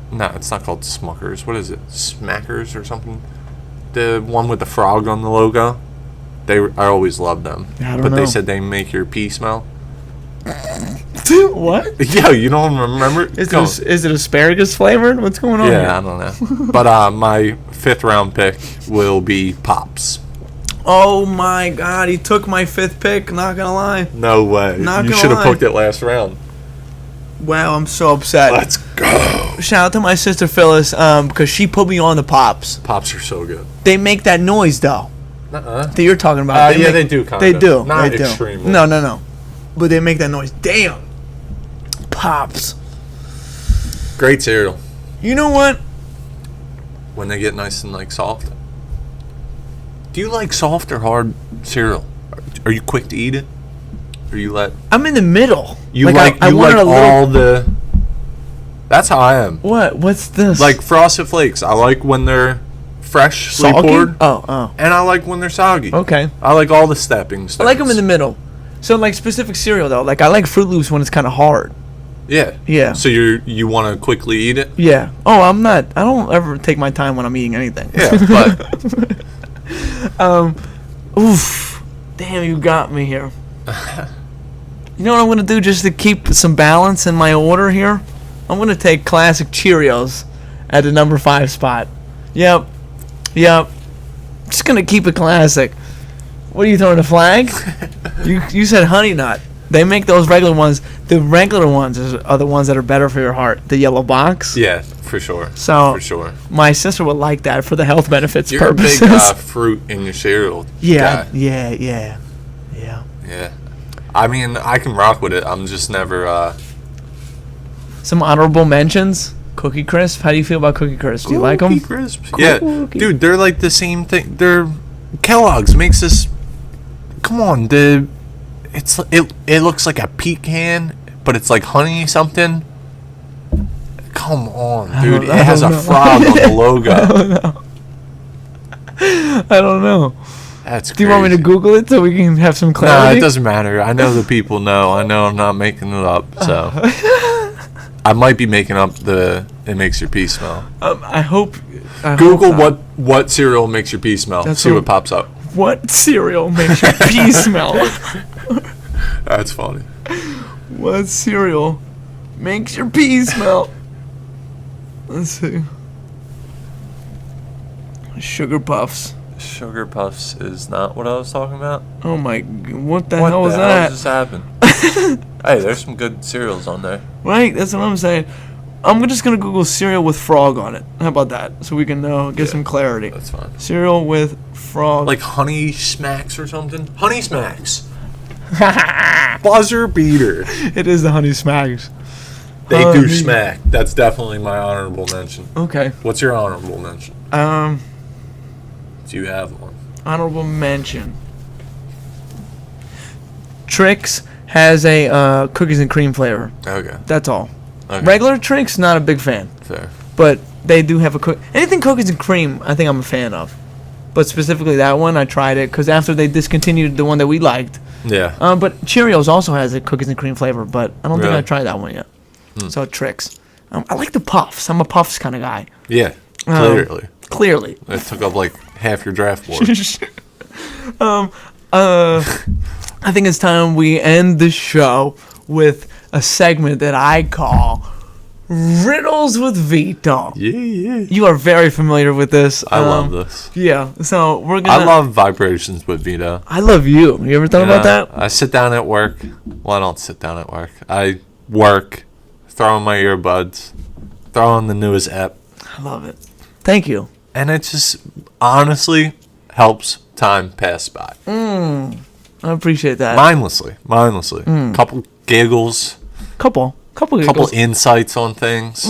Speaker 2: No, it's not called Smuckers. What is it? Smackers or something? The one with the frog on the logo. I always loved them.
Speaker 1: I don't
Speaker 2: but
Speaker 1: know.
Speaker 2: they said they make your pee smell.
Speaker 1: What?
Speaker 2: Yeah, you don't remember?
Speaker 1: Is it asparagus flavored? What's going on?
Speaker 2: Yeah,
Speaker 1: here?
Speaker 2: I don't know. But my 5th round pick will be Pops.
Speaker 1: Oh my God, he took my 5th pick. Not gonna lie.
Speaker 2: No way.
Speaker 1: Not
Speaker 2: You
Speaker 1: gonna
Speaker 2: should have
Speaker 1: lie.
Speaker 2: picked it last round.
Speaker 1: Wow, I'm so upset.
Speaker 2: Let's go.
Speaker 1: Shout out to my sister Phyllis, because she put me on the Pops.
Speaker 2: Pops are so good.
Speaker 1: They make that noise though that you're talking about.
Speaker 2: Yeah, they do kind
Speaker 1: They
Speaker 2: of.
Speaker 1: do.
Speaker 2: Not
Speaker 1: they do.
Speaker 2: extremely.
Speaker 1: No. But they make that noise. Damn. Pops.
Speaker 2: Great cereal.
Speaker 1: You know what?
Speaker 2: When they get nice and like soft. Do you like soft or hard cereal? Are you quick to eat it? Or you let
Speaker 1: I'm in the middle.
Speaker 2: you
Speaker 1: I want it a little.
Speaker 2: all the. That's how I am.
Speaker 1: What? What's this?
Speaker 2: Like Frosted Flakes. I like when they're freshly
Speaker 1: soggy?
Speaker 2: poured,
Speaker 1: Oh.
Speaker 2: and I like when they're soggy.
Speaker 1: Okay.
Speaker 2: I like all the steppings.
Speaker 1: I like them in the middle. So like specific cereal though. Like I like Fruit Loops when it's kind of hard.
Speaker 2: Yeah.
Speaker 1: Yeah.
Speaker 2: So you want to quickly eat it?
Speaker 1: Yeah. Oh, I don't ever take my time when I'm eating anything.
Speaker 2: Yeah, but
Speaker 1: Oof. Damn, you got me here. You know what I'm going to do just to keep some balance in my order here? I'm going to take classic Cheerios at the number 5 spot. Yep. Just going to keep it classic. What are you throwing, a flag? You said Honey Nut. They make those regular ones. The regular ones are the ones that are better for your heart. The yellow box.
Speaker 2: yeah, for sure.
Speaker 1: So
Speaker 2: for sure.
Speaker 1: my sister would like that for the health benefits
Speaker 2: You're
Speaker 1: purposes.
Speaker 2: a big fruit in your cereal guy.
Speaker 1: Yeah.
Speaker 2: Yeah. I mean, I can rock with it. I'm just never.
Speaker 1: Some honorable mentions. Cookie Crisp. How do you feel about Cookie Crisp? Do you like them?
Speaker 2: Cookie Crisps. Yeah, dude, they're like the same thing. They're Kellogg's makes this. Come on, it looks like a pecan, but it's like honey something. Come on, dude. It has a frog on the logo.
Speaker 1: I don't know.
Speaker 2: That's
Speaker 1: Do you want me to Google it so we can have some
Speaker 2: No,
Speaker 1: clarity?
Speaker 2: it doesn't matter. I know the people know. I know I'm not making it up, so. I might be making up it makes your pee smell.
Speaker 1: I hope.
Speaker 2: Google what cereal makes your pee smell.
Speaker 1: That's
Speaker 2: See what pops up.
Speaker 1: What cereal makes your pee smell?
Speaker 2: That's funny.
Speaker 1: What cereal makes your pee smell? Let's see. Sugar Puffs.
Speaker 2: Sugar Puffs is not what I was talking about.
Speaker 1: Oh my! What the hell was that?
Speaker 2: What just happened? Hey, there's some good cereals on there.
Speaker 1: Right, that's what I'm saying. I'm just gonna Google cereal with frog on it. How about that? So we can get some clarity.
Speaker 2: That's fine.
Speaker 1: Cereal with frog.
Speaker 2: Like Honey Smacks or something? Honey Smacks. Buzzer beater.
Speaker 1: It is the Honey Smacks.
Speaker 2: They do smack. That's definitely my honorable mention.
Speaker 1: Okay.
Speaker 2: What's your honorable mention?
Speaker 1: Do
Speaker 2: you have one?
Speaker 1: Honorable mention. Trix has a cookies and cream flavor.
Speaker 2: Okay.
Speaker 1: That's all.
Speaker 2: Okay.
Speaker 1: Regular Trix, not a big fan.
Speaker 2: Fair.
Speaker 1: But they do have anything cookies and cream, I think I'm a fan of. But specifically that one, I tried it because after they discontinued the one that we liked.
Speaker 2: Yeah.
Speaker 1: But Cheerios also has a cookies and cream flavor, but I don't think
Speaker 2: Really?
Speaker 1: I tried that one yet. So Trix. I like the Puffs. I'm a Puffs kind of guy.
Speaker 2: Yeah. Clearly.
Speaker 1: Clearly.
Speaker 2: It took up like half your draft board.
Speaker 1: I think it's time we end the show with a segment that I call Riddles with Vito.
Speaker 2: Yeah.
Speaker 1: You are very familiar with this.
Speaker 2: I love this.
Speaker 1: Yeah, so we're gonna.
Speaker 2: I love Vibrations with Vito.
Speaker 1: I love you. You ever thought about that?
Speaker 2: I sit down at work. Well, I don't sit down at work. I work, throw on my earbuds, throw on the newest app.
Speaker 1: I love it. Thank you.
Speaker 2: And it just honestly helps time pass by.
Speaker 1: I appreciate that.
Speaker 2: Mindlessly. Couple giggles.
Speaker 1: Couple
Speaker 2: Couple
Speaker 1: giggles.
Speaker 2: insights on things.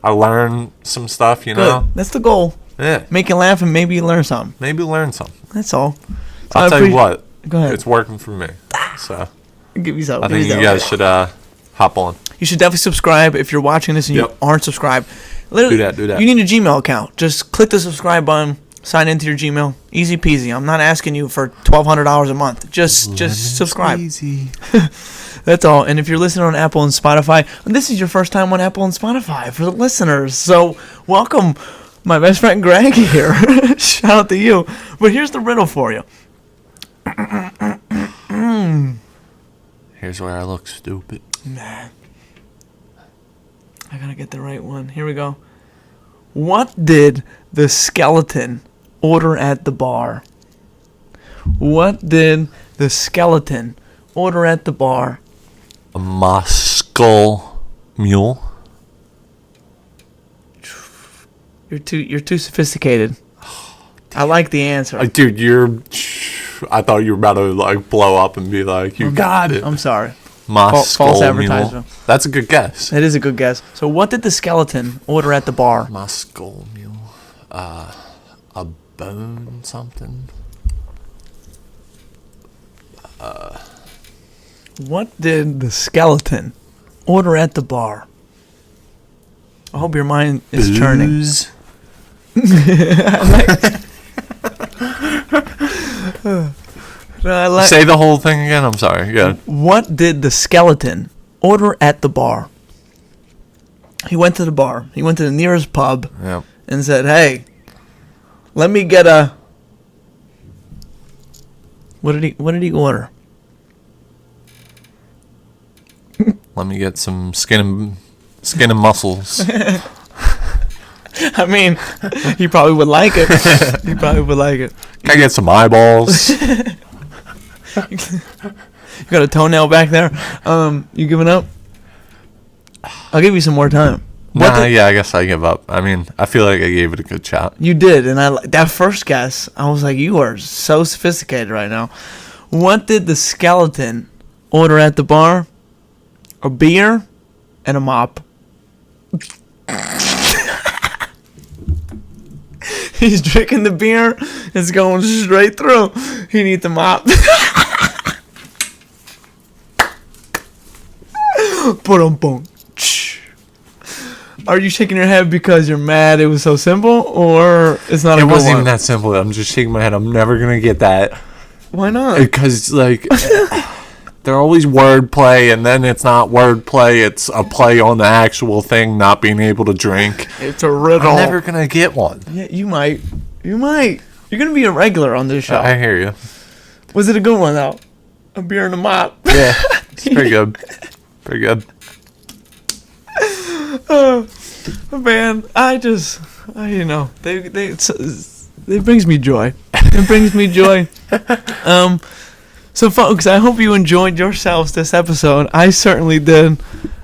Speaker 2: I learn some stuff, you
Speaker 1: Good.
Speaker 2: know?
Speaker 1: That's the goal.
Speaker 2: Yeah.
Speaker 1: Make you laugh and maybe you learn something.
Speaker 2: Maybe learn something.
Speaker 1: That's all. So
Speaker 2: I'll tell you what.
Speaker 1: Go ahead.
Speaker 2: It's working for me. So
Speaker 1: Give yourself.
Speaker 2: I think you guys should hop on.
Speaker 1: You should definitely subscribe if you're watching this and you aren't subscribed. Literally,
Speaker 2: Do that.
Speaker 1: You need a Gmail account. Just click the subscribe button. Sign into your Gmail. Easy peasy. I'm not asking you for $1,200 a month. Just subscribe.
Speaker 2: Easy.
Speaker 1: That's all. And if you're listening on Apple and Spotify, and this is your first time on Apple and Spotify for the listeners. So welcome, my best friend Greg here. Shout out to you. But here's the riddle for you.
Speaker 2: Here's where I look stupid.
Speaker 1: Nah. I gotta get the right one. Here we go. What did the skeleton order at the bar? What did the skeleton order at the bar?
Speaker 2: A Moscow mule.
Speaker 1: You're too sophisticated. I like the answer.
Speaker 2: Dude, I thought you were about to like blow up and be like, you got it.
Speaker 1: I'm sorry.
Speaker 2: Moscow
Speaker 1: False
Speaker 2: mule.
Speaker 1: advertisement.
Speaker 2: That's a good guess.
Speaker 1: It is a good guess. So what did the skeleton order at the bar?
Speaker 2: Moscow mule. A bone something.
Speaker 1: What did the skeleton order at the bar? I hope your mind is churning.
Speaker 2: Say the whole thing again. I'm sorry. Yeah.
Speaker 1: What did the skeleton order at the bar? He went to the bar. He went to the nearest pub and said, "Hey, let me get a." What did he order?
Speaker 2: Let me get some skin and muscles.
Speaker 1: I mean, he probably would like it. He probably would like it.
Speaker 2: Can I get some eyeballs?
Speaker 1: You got a toenail back there. You giving up? I'll give you some more time.
Speaker 2: I guess I give up. I mean, I feel like I gave it a good shot.
Speaker 1: You did, and that first guess, I was like, you are so sophisticated right now. What did the skeleton order at the bar? A beer and a mop. He's drinking the beer. It's going straight through. He needs the mop. Boom. Are you shaking your head because you're mad it was so simple, or it's not a good one?
Speaker 2: It wasn't even that simple. I'm just shaking my head. I'm never going to get that.
Speaker 1: Why not?
Speaker 2: Because, like, they're always wordplay, and then it's not wordplay. It's a play on the actual thing, not being able to drink.
Speaker 1: It's a riddle.
Speaker 2: I'm never going to get one.
Speaker 1: Yeah, you might. You're going to be a regular on this show.
Speaker 2: I hear you.
Speaker 1: Was it a good one, though? A beer and a mop.
Speaker 2: Yeah, it's pretty good. Pretty good.
Speaker 1: Man, it brings me joy. It brings me joy. So, folks, I hope you enjoyed yourselves this episode. I certainly did.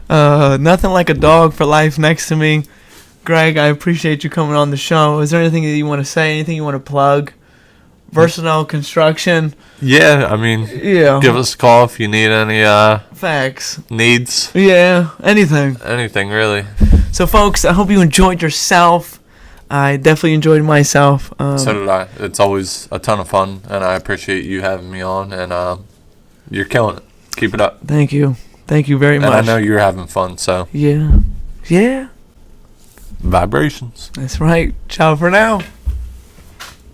Speaker 1: Nothing like a dog for life next to me. Greg, I appreciate you coming on the show. Is there anything that you want to say? Anything you want to plug? Versatile Construction.
Speaker 2: Yeah, I mean, give us a call if you need any
Speaker 1: facts.
Speaker 2: Needs.
Speaker 1: Yeah, anything.
Speaker 2: Anything, really.
Speaker 1: So, folks, I hope you enjoyed yourself. I definitely enjoyed myself.
Speaker 2: So did I. It's always a ton of fun, and I appreciate you having me on, and you're killing it. Keep it up.
Speaker 1: Thank you. Thank you very much.
Speaker 2: And I know you're having fun, so.
Speaker 1: Yeah.
Speaker 2: Vibrations.
Speaker 1: That's right. Ciao for now.